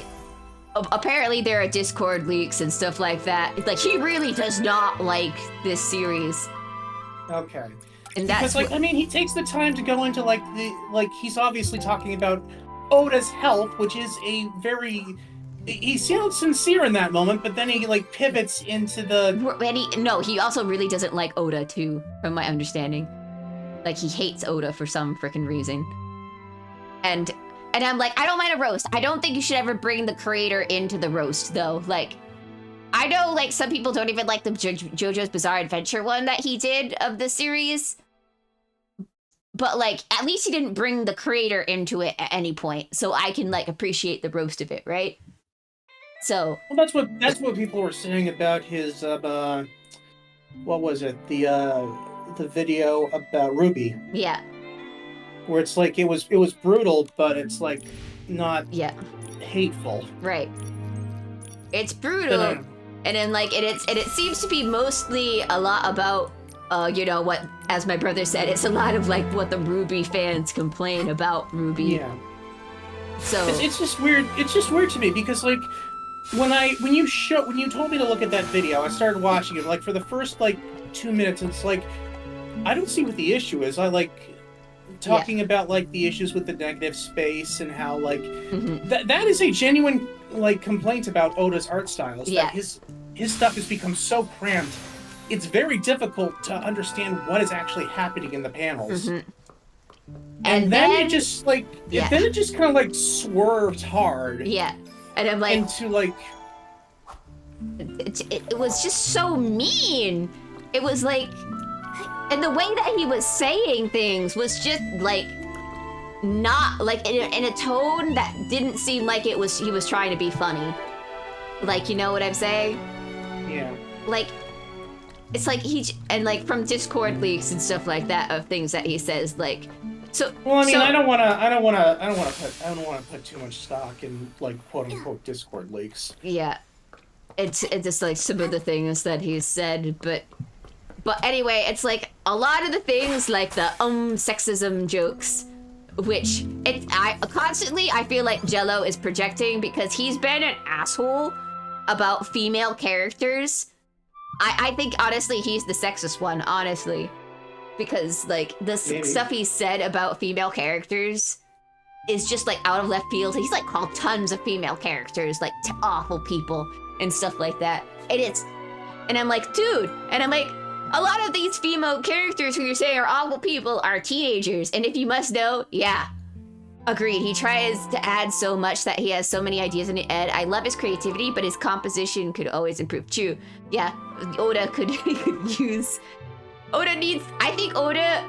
Speaker 2: apparently there are Discord leaks and stuff like that. It's like, he really does not like this series.
Speaker 3: Okay.
Speaker 2: And that's
Speaker 3: because, like, I mean, he takes the time to go into, like, he's obviously talking about Oda's health, which is a very... He sounds sincere in that moment, but then he, like, pivots into the...
Speaker 2: And he also really doesn't like Oda, too, from my understanding. Like, he hates Oda for some freaking reason. And I'm like, I don't mind a roast. I don't think you should ever bring the creator into the roast, though. Like, I know, like, some people don't even like the JoJo's Bizarre Adventure one that he did of the series. but like at least he didn't bring the creator into it at any point, so I can like appreciate the roast of it, right? So
Speaker 3: well, that's what people were saying about his what was it, the video about Ruby,
Speaker 2: yeah,
Speaker 3: where it's like it was brutal, but it's like not
Speaker 2: yeah,
Speaker 3: hateful.
Speaker 2: right. It's brutal, and then like it seems to be mostly a lot about you know what, as my brother said, it's a lot of like what the Ruby fans complain about Ruby.
Speaker 3: Yeah.
Speaker 2: So
Speaker 3: It's just weird. It's just weird to me because like when you told me to look at that video, I started watching it. Like for the first like 2 minutes, it's like I don't see what the issue is. I like talking about like the issues with the negative space and how like that is a genuine like complaint about Oda's art styles.
Speaker 2: Yeah.
Speaker 3: That his stuff has become so cramped. It's very difficult to understand what is actually happening in the panels. And then it just like then it just kind of like swerves hard.
Speaker 2: Yeah. And I'm like
Speaker 3: into like
Speaker 2: it was just so mean. It was like, and the way that he was saying things was just like not like in a tone that didn't seem like he was trying to be funny. Like, you know what I'm saying?
Speaker 3: Yeah.
Speaker 2: Like it's like and like from Discord leaks and stuff like that of things that he says, like so.
Speaker 3: Well, I mean, I don't want to put too much stock in like quote unquote Discord leaks.
Speaker 2: Yeah, it's just like some of the things that he said, but anyway, it's like a lot of the things like the sexism jokes, which I feel like Jello is projecting because he's been an asshole about female characters. I think honestly he's the sexist one, honestly. Because like the stuff he said about female characters is just like out of left field. He's like called tons of female characters like awful people and stuff like that. And I'm like, dude, and I'm like, a lot of these female characters who you're saying are awful people are teenagers. And if you must know, yeah, agreed. He tries to add so much that he has so many ideas in it. Ed, I love his creativity, but his composition could always improve. True. Yeah, Oda could use. Oda needs. I think Oda.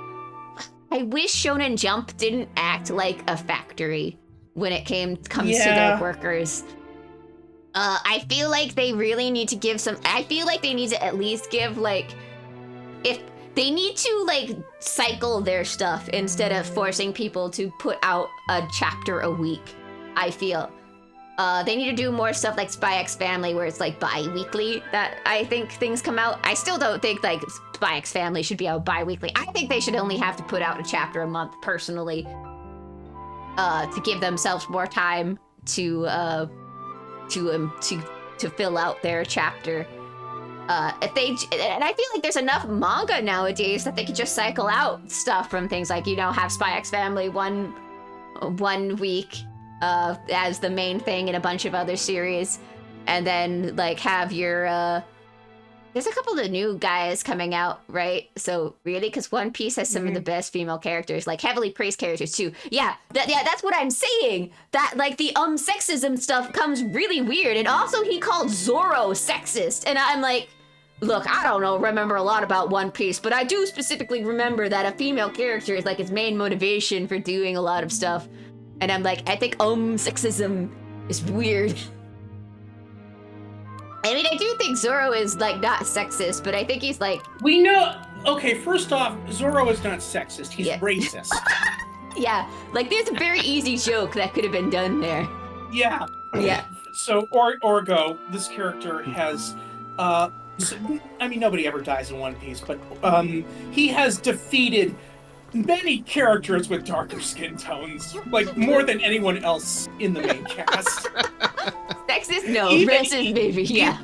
Speaker 2: I wish Shonen Jump didn't act like a factory when it comes to their workers. I feel like they really need to give some. I feel like they need to at least give like, if they need to like cycle their stuff instead of forcing people to put out a chapter a week. I feel. They need to do more stuff like Spy X Family where it's like bi-weekly that I think things come out. I still don't think like Spy X Family should be out bi-weekly. I think they should only have to put out a chapter a month personally, to give themselves more time to fill out their chapter. And I feel like there's enough manga nowadays that they could just cycle out stuff from things like, you know, have Spy X Family one week as the main thing in a bunch of other series, and then like have your there's a couple of new guys coming out, right? So really, because One Piece has some of the best female characters, like heavily praised characters too. Yeah, that's what I'm saying. That like the sexism stuff comes really weird, and also he called Zoro sexist, and I'm like, look, I don't remember a lot about One Piece, but I do specifically remember that a female character is like his main motivation for doing a lot of stuff. And I'm like, I think sexism is weird. I mean, I do think Zoro is like not sexist, but I think he's like,
Speaker 3: we know. Okay, first off, Zoro is not sexist. He's racist.
Speaker 2: Yeah, like there's a very easy joke that could have been done there.
Speaker 3: Yeah.
Speaker 2: Yeah.
Speaker 3: So Orgo, this character has, I mean, nobody ever dies in One Piece, but he has defeated many characters with darker skin tones, like more than anyone else in the main cast.
Speaker 2: Sexist? No, racist maybe, yeah.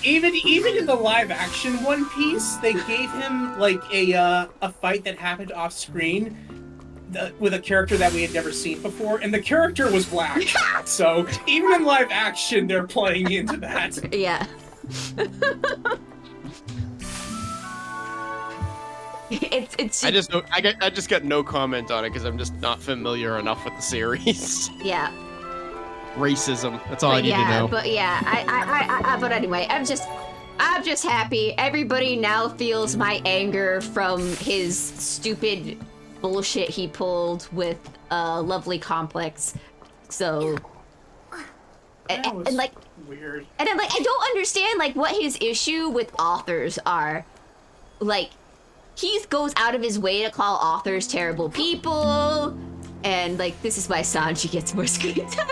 Speaker 3: Even in the live action One Piece, they gave him like a fight that happened off screen with a character that we had never seen before, and the character was black. So even in live action, they're playing into that.
Speaker 2: Yeah. It's
Speaker 1: I just got no comment on it because I'm just not familiar enough with the series.
Speaker 2: Yeah.
Speaker 1: Racism. That's all I need to know.
Speaker 2: But yeah, but anyway, I'm just happy. Everybody now feels my anger from his stupid bullshit he pulled with Lovely Complex. So and like
Speaker 3: weird.
Speaker 2: And I'm like, I don't understand like what his issue with authors are. Like, he goes out of his way to call authors terrible people, and like this is why Sanji gets more screen time.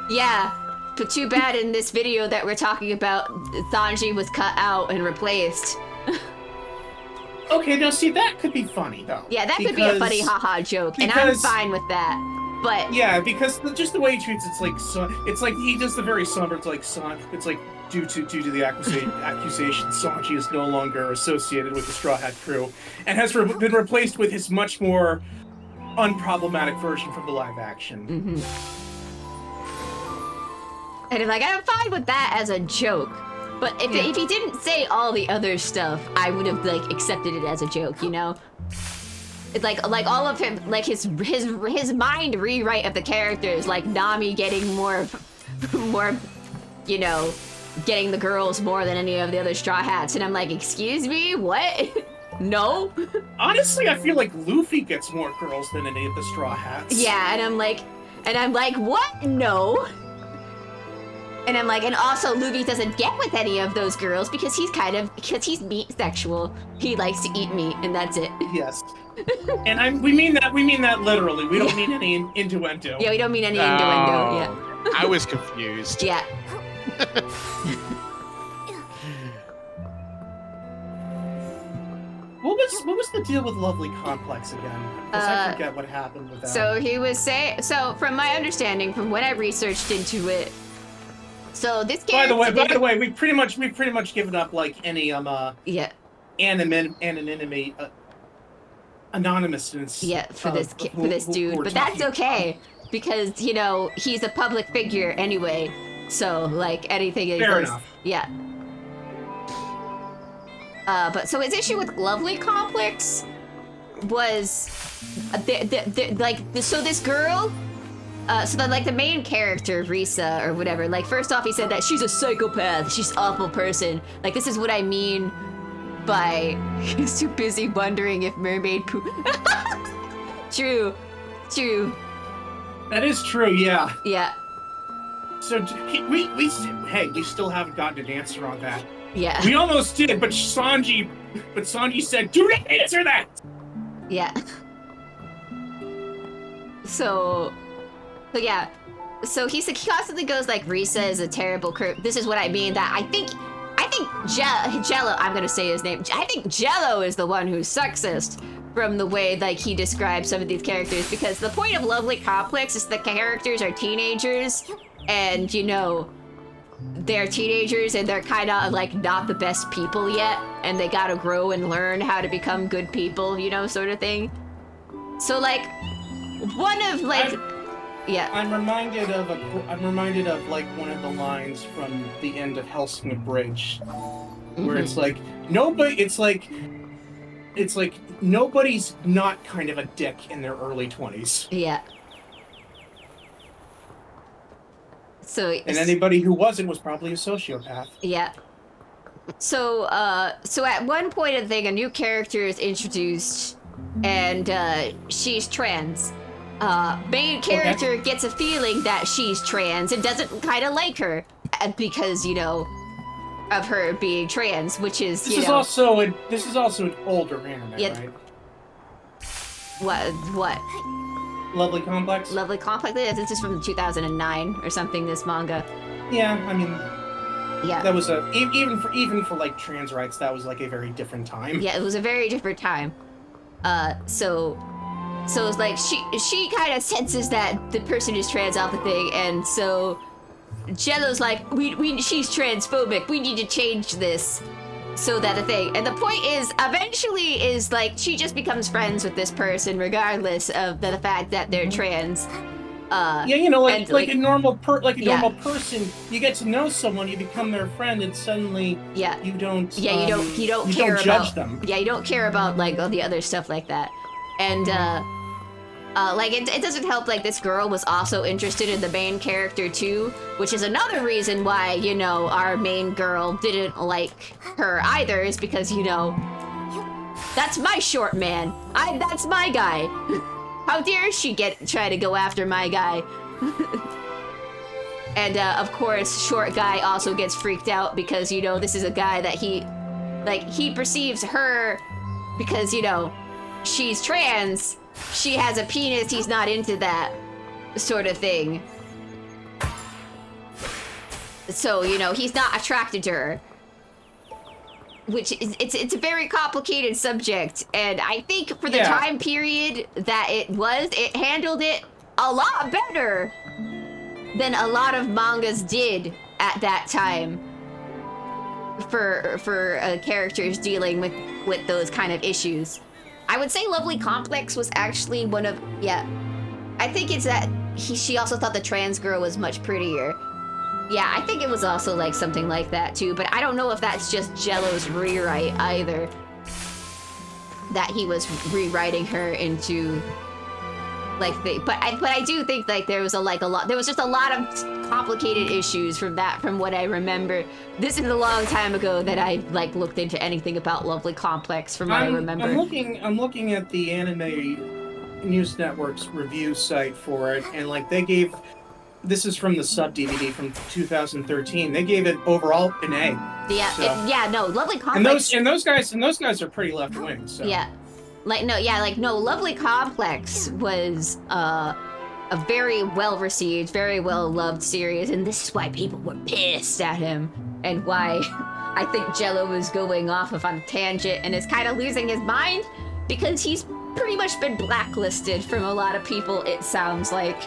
Speaker 2: Yeah, but too bad in this video that we're talking about, Sanji was cut out and replaced.
Speaker 3: Okay, now see, that could be funny though.
Speaker 2: Yeah, that could be a funny haha joke, and I'm fine with that. But
Speaker 3: yeah, because just the way he treats it's like he does the very somber. It's like it's like due to the accusation, Sanji is no longer associated with the Straw Hat crew, and has been replaced with his much more unproblematic version from the live action.
Speaker 2: Mm-hmm. And like, I'm fine with that as a joke. But if he didn't say all the other stuff, I would have like accepted it as a joke, you know? It's like all of him, like his mind rewrite of the characters, like Nami getting more, you know, getting the girls more than any of the other Straw Hats, and I'm like, excuse me, what? No.
Speaker 3: Honestly, I feel like Luffy gets more girls than any of the Straw Hats.
Speaker 2: Yeah, and I'm like, what? No. And I'm like, and also Luffy doesn't get with any of those girls because he's meat sexual. He likes to eat meat, and that's it.
Speaker 3: Yes. And we mean that literally. We don't mean any innuendo.
Speaker 2: Yeah, we don't mean any innuendo. Yeah.
Speaker 1: I was confused.
Speaker 2: Yeah.
Speaker 3: What was the deal with Lovely Complex again? Because I forget what happened with that.
Speaker 2: So he was saying. So from my understanding, from when I researched into it. So this character.
Speaker 3: By the way, we pretty much given up like any anonymity anonymousness.
Speaker 2: Yeah, for this dude, but that's okay because you know he's a public figure anyway. So like anything.
Speaker 3: Fair enough.
Speaker 2: Yeah. But so his issue with Lovely Complex was so this girl. So that, like, the main character, Risa, or whatever, like, first off, he said that she's a psychopath, she's an awful person. Like, this is what I mean by he's too busy wondering if mermaid poop. True.
Speaker 3: That is true, yeah.
Speaker 2: Yeah.
Speaker 3: So, we still haven't gotten an answer on that.
Speaker 2: Yeah.
Speaker 3: We almost did, but Sanji said, do not answer that!
Speaker 2: Yeah. So yeah, so he constantly goes like, Risa is a terrible this is what I mean, that I think Jello, I'm gonna say his name, I think Jello is the one who's sexist from the way like he describes some of these characters, because the point of Lovely Complex is the characters are teenagers, and you know, they're teenagers and they're kind of like not the best people yet, and they gotta grow and learn how to become good people, you know, sort of thing. So like, one of like... I'm
Speaker 3: reminded of like one of the lines from the end of Hellsing Bridge, where it's like nobody's not kind of a dick in their early 20s.
Speaker 2: Yeah. So
Speaker 3: and anybody who wasn't was probably a sociopath.
Speaker 2: Yeah. So at one point I think a new character is introduced, and she's trans. Main character gets a feeling that she's trans and doesn't kind of like her because, you know, of her being trans, which is, this is also an
Speaker 3: older anime, right?
Speaker 2: What?
Speaker 3: Lovely Complex?
Speaker 2: Lovely Complex? This is from 2009 or something, this manga.
Speaker 3: Yeah, I mean...
Speaker 2: Yeah.
Speaker 3: That was even for like trans rights, that was like a very different time.
Speaker 2: Yeah, it was a very different time. So it's like she kind of senses that the person is trans off the thing, and so Jello's like, she's transphobic, we need to change this so that the thing. And the point is, eventually is like she just becomes friends with this person regardless of the fact that they're trans.
Speaker 3: Yeah, you know, like a normal person, you get to know someone, you become their friend, and suddenly you don't judge them.
Speaker 2: Yeah, you don't care about like all the other stuff like that. And like it doesn't help like this girl was also interested in the main character too, which is another reason why, you know, our main girl didn't like her either, is because, you know, That's my short man. That's my guy. How dare she try to go after my guy? And of course, short guy also gets freaked out because, you know, this is a guy that he perceives her because, you know, she's trans. She has a penis. He's not into that sort of thing. So, you know, he's not attracted to her. Which is, it's a very complicated subject. And I think for the time period that it handled it a lot better than a lot of mangas did at that time for characters dealing with those kind of issues. I would say Lovely Complex was actually one of, I think it's that she also thought the trans girl was much prettier. Yeah, I think it was also like something like that too, but I don't know if that's just Jello's rewrite either. That he was rewriting her into like but I do think like there was there was just a lot of complicated issues from what I remember. This is a long time ago that I like looked into anything about Lovely Complex from what I remember.
Speaker 3: I'm looking at the Anime News Network's review site for it, and like they gave, this is from the sub DVD from 2013. They gave it overall an A.
Speaker 2: Yeah,
Speaker 3: so.
Speaker 2: No, Lovely Complex.
Speaker 3: And those guys are pretty left wing. So.
Speaker 2: Yeah. Lovely Complex was a very well received, very well loved series, and this is why people were pissed at him, and why I think Jello was going off on a tangent and is kind of losing his mind because he's pretty much been blacklisted from a lot of people. It sounds like.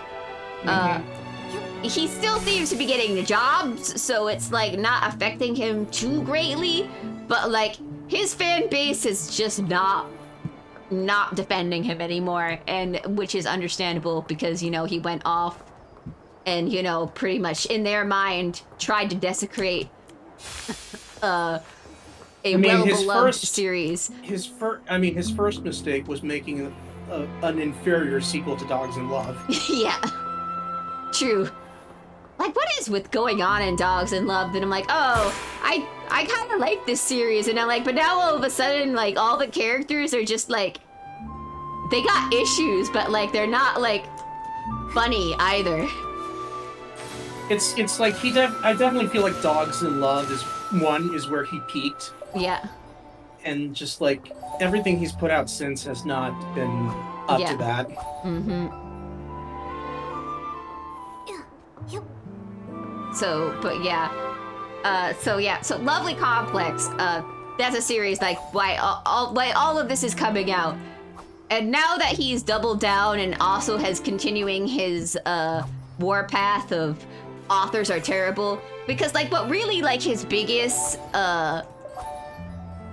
Speaker 2: He still seems to be getting the jobs, so it's like not affecting him too greatly, but like his fan base is just not defending him anymore, and which is understandable because, you know, he went off and, you know, pretty much in their mind tried to desecrate a well-beloved series.
Speaker 3: His first mistake was making an inferior sequel to Dogs in Love.
Speaker 2: Yeah, true. Like, what is with going on in Dogs in Love that I'm like, oh, I kind of like this series, and I'm like, but now all of a sudden, like, all the characters are just like, they got issues, but like they're not like funny either.
Speaker 3: It's like I definitely feel like Dogs in Love is where he peaked.
Speaker 2: Yeah.
Speaker 3: And just like everything he's put out since has not been up to that.
Speaker 2: Mm-hmm. So Lovely Complex, that's a series like why all of this is coming out. And now that he's doubled down and also has continuing his warpath of authors are terrible, because like what really like his biggest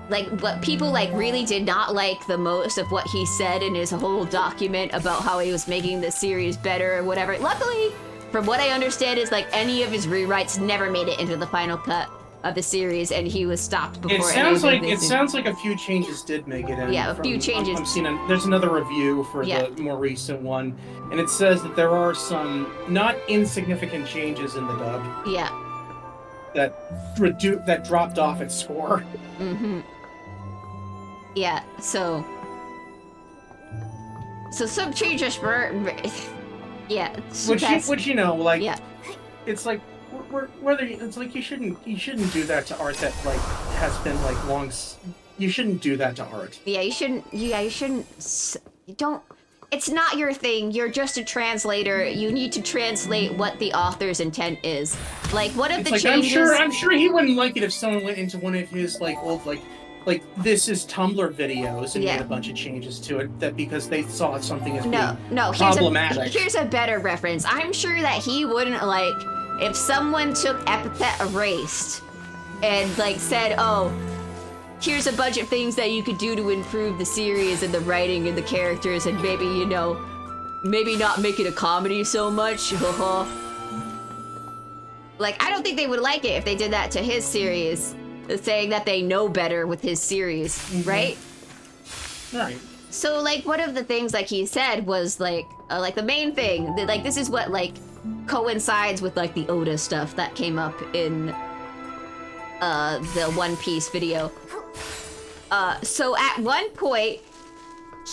Speaker 2: like what people like really did not like the most of what he said in his whole document about how he was making the series better or whatever. Luckily, from what I understand, is like any of his rewrites never made it into the final cut of the series, and he was stopped before.
Speaker 3: It sounds like a few changes did make it in.
Speaker 2: Yeah, a few changes.
Speaker 3: I'm seeing there's another review for the more recent one, and it says that there are some not insignificant changes in the dub.
Speaker 2: Yeah.
Speaker 3: That dropped off its score.
Speaker 2: Mm-hmm. Yeah. So some changes were. Yeah.
Speaker 3: Which you know, like, it's like whether it's like you shouldn't do that to art that like has been like long. You shouldn't do that to art.
Speaker 2: Yeah, you shouldn't. Yeah, you shouldn't. You don't. It's not your thing. You're just a translator. You need to translate what the author's intent is. Like, what if the changes?
Speaker 3: I'm sure he wouldn't like it if someone went into one of his like old like this is Tumblr videos and made a bunch of changes to it because they saw something as being problematic.
Speaker 2: Here's a better reference. I'm sure that he wouldn't like if someone took epithet erased and like said, oh, here's a bunch of things that you could do to improve the series and the writing and the characters and maybe, you know, maybe not make it a comedy so much. Like, I don't think they would like it if they did that to his series, saying that they know better with his series, right?
Speaker 3: Right.
Speaker 2: So, like, one of the things, like, he said was, like the main thing, that, like, this is what, like, coincides with, like, the Oda stuff that came up in the One Piece video. So at one point,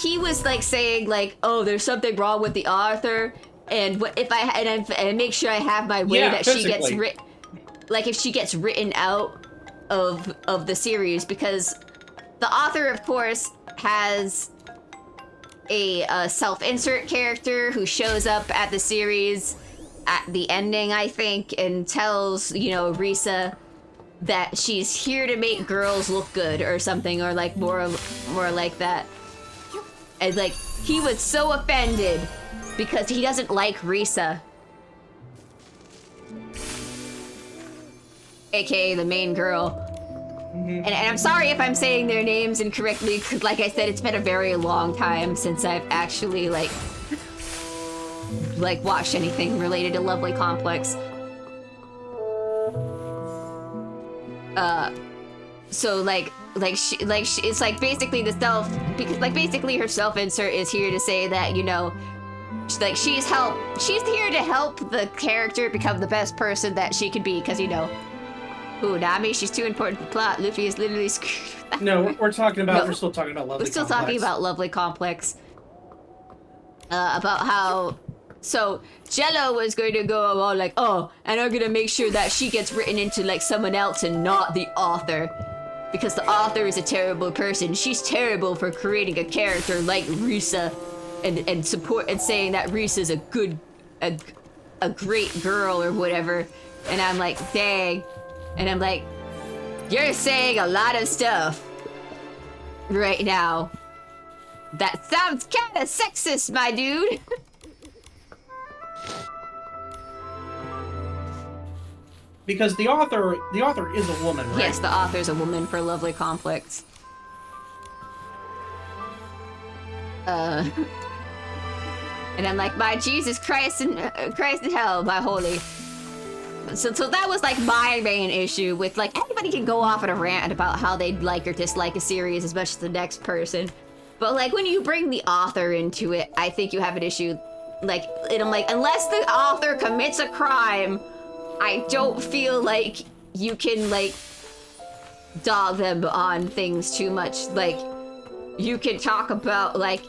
Speaker 2: he was like saying like, "Oh, there's something wrong with the author, and what if and make sure I have my way that she gets like if she gets written out of the series, because the author, of course, has a self-insert character who shows up at the series at the ending, I think, and tells Risa that she's here to make girls look good or something, or like more like that. And like, he was so offended because he doesn't like Risa, aka the main girl. And I'm sorry if I'm saying their names incorrectly, because like I said, it's been a very long time since I've actually like watched anything related to Lovely Complex. So like she, it's like basically because like basically her self-insert is here to say that, like she's here to help the character become the best person that she could be, because ooh, Nami, she's too important for the plot. Luffy is literally screwed.
Speaker 3: No, we're still talking about Lovely Complex.
Speaker 2: We're still talking about Lovely Complex. About how so Jello was going to go all like, oh, and I'm gonna make sure that she gets written into like someone else and not the author, because the author is a terrible person. She's terrible for creating a character like Risa and support and saying that Risa's a great girl or whatever. And I'm like, dang. And I'm like, you're saying a lot of stuff right now. That sounds kind of sexist, my dude.
Speaker 3: Because the author is a woman, right?
Speaker 2: Yes, the author's a woman for Lovely Complex. And I'm like, my Jesus Christ in hell, my holy. So that was like my main issue with, like, anybody can go off on a rant about how they like or dislike a series as much as the next person, but like when you bring the author into it, I think you have an issue. Like, and I'm like, unless the author commits a crime, I don't feel like you can like dog them on things too much. Like, you can talk about like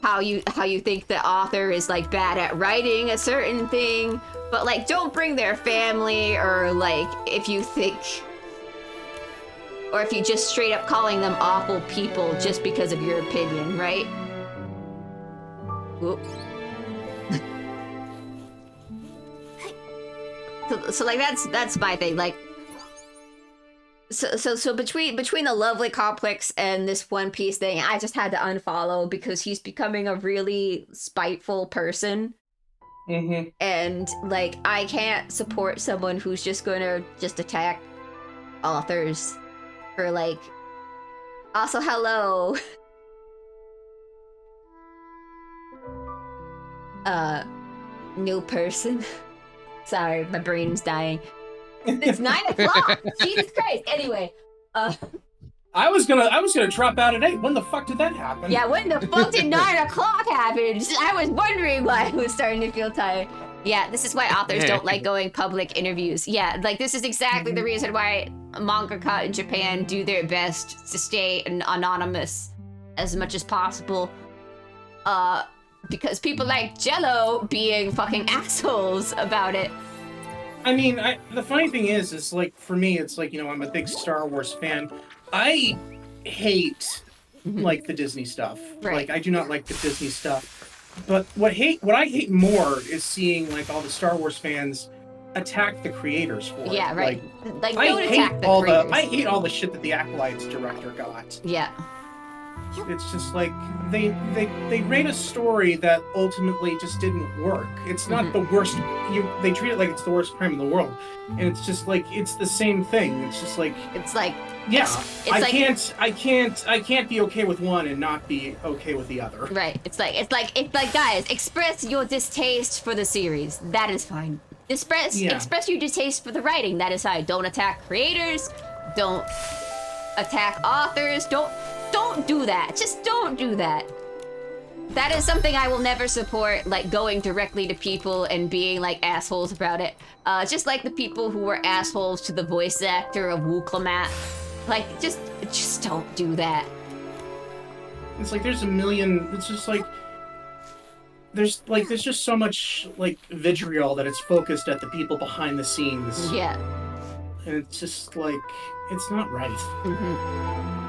Speaker 2: how you think the author is like bad at writing a certain thing, but like don't bring their family, or like if you just straight up calling them awful people just because of your opinion, right? Whoop. So like that's my thing. Like, so between the Lovely Complex and this One Piece thing, I just had to unfollow because he's becoming a really spiteful person.
Speaker 3: Mm-hmm.
Speaker 2: And like, I can't support someone who's just gonna attack authors for like. Also, hello. New person. Sorry, my brain's dying. It's 9 o'clock. Jesus Christ. Anyway,
Speaker 3: I was gonna drop out at 8. When the fuck did that happen?
Speaker 2: Yeah, when the fuck did 9 o'clock happen? I was wondering why I was starting to feel tired. Yeah, this is why authors don't like going public interviews. Yeah, like this is exactly the reason why mangaka in Japan do their best to stay anonymous as much as possible. Because people like Jello being fucking assholes about it.
Speaker 3: I mean, the funny thing is like, for me, it's like, I'm a big Star Wars fan. I hate like the Disney stuff.
Speaker 2: Right.
Speaker 3: Like, I do not like the Disney stuff. But what I hate more is seeing like all the Star Wars fans attack the creators for it.
Speaker 2: Yeah, right. Like
Speaker 3: I
Speaker 2: don't attack the creators.
Speaker 3: I hate all the shit that the Acolytes director got.
Speaker 2: Yeah.
Speaker 3: It's just like they made a story that ultimately just didn't work. It's not the worst. They treat it like it's the worst crime in the world, and it's just like it's the same thing. It's just like yeah. I can't be okay with one and not be okay with the other.
Speaker 2: Right. It's like guys, express your distaste for the series. That is fine. Express your distaste for the writing. That is fine. Don't attack creators. Don't attack authors. Don't do that. Just don't do that. That is something I will never support, like going directly to people and being like assholes about it. Just like the people who were assholes to the voice actor of Wooklamat. Like, just don't do that.
Speaker 3: It's like there's a million. It's just like there's just so much like vitriol that it's focused at the people behind the scenes.
Speaker 2: Yeah.
Speaker 3: And it's just like it's not right.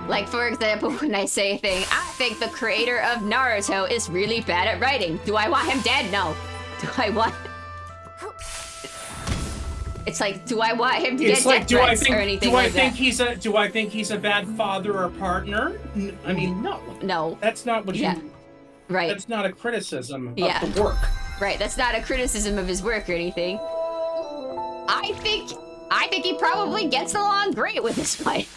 Speaker 2: Like, for example, when I say a thing, I think the creator of Naruto is really bad at writing. Do I want him dead? No. Do I want... It's like, do I want him to get death threats or anything like that?
Speaker 3: Do I think he's a bad father or partner? I mean, no.
Speaker 2: No.
Speaker 3: That's not what you...
Speaker 2: Right.
Speaker 3: That's not a criticism of the work.
Speaker 2: Right, that's not a criticism of his work or anything. I think he probably gets along great with his wife.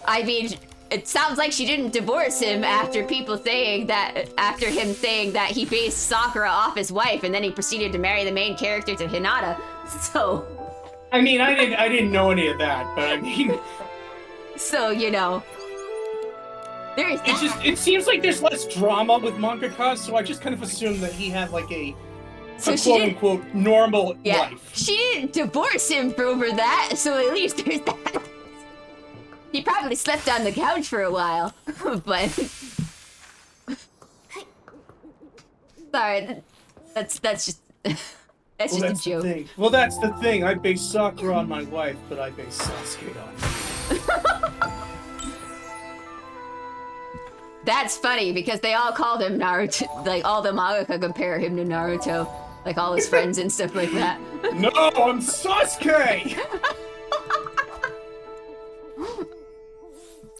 Speaker 2: I mean, it sounds like she didn't divorce him after him saying that he based Sakura off his wife, and then he proceeded to marry the main character to Hinata. So,
Speaker 3: I mean, I didn't know any of that, but I mean,
Speaker 2: so you know, there is.
Speaker 3: It seems like there's less drama with mangakas, so I just kind of assumed that he had like a quote unquote normal life.
Speaker 2: She didn't divorce him over that, so at least there's that. He probably slept on the couch for a while, but sorry, that's just just a joke.
Speaker 3: Well, that's the thing. I base Sakura on my wife, but I base Sasuke on her.
Speaker 2: That's funny because they all called him Naruto. Like all the mangaka compare him to Naruto, like all his friends and stuff like that.
Speaker 3: No, I'm Sasuke.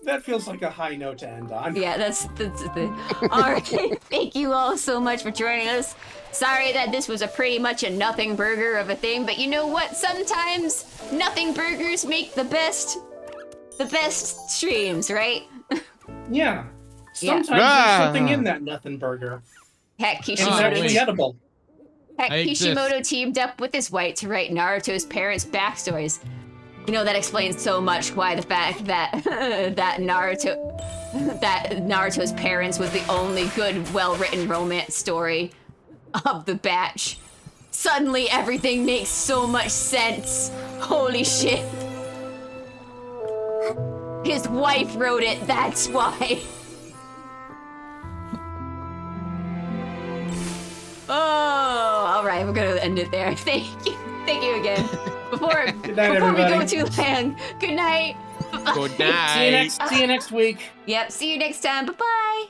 Speaker 3: That feels like a high note to end on.
Speaker 2: Yeah, that's the thing. All right, thank you all so much for joining us. Sorry that this was pretty much a nothing burger of a thing, but you know what? Sometimes nothing burgers make the best streams, right?
Speaker 3: Yeah. Sometimes there's something in that nothing burger.
Speaker 2: Heck,
Speaker 3: It's actually edible.
Speaker 2: Heck, Kishimoto teamed up with his wife to write Naruto's parents' backstories. You know, that explains so much why the fact that Naruto's parents was the only good, well-written romance story of the batch. Suddenly, everything makes so much sense. Holy shit. His wife wrote it, that's why. Oh, all right, we're gonna end it there. Thank you again. Before we go too long, good night.
Speaker 1: Good night.
Speaker 3: See you next week.
Speaker 2: Yep, see you next time. Bye-bye.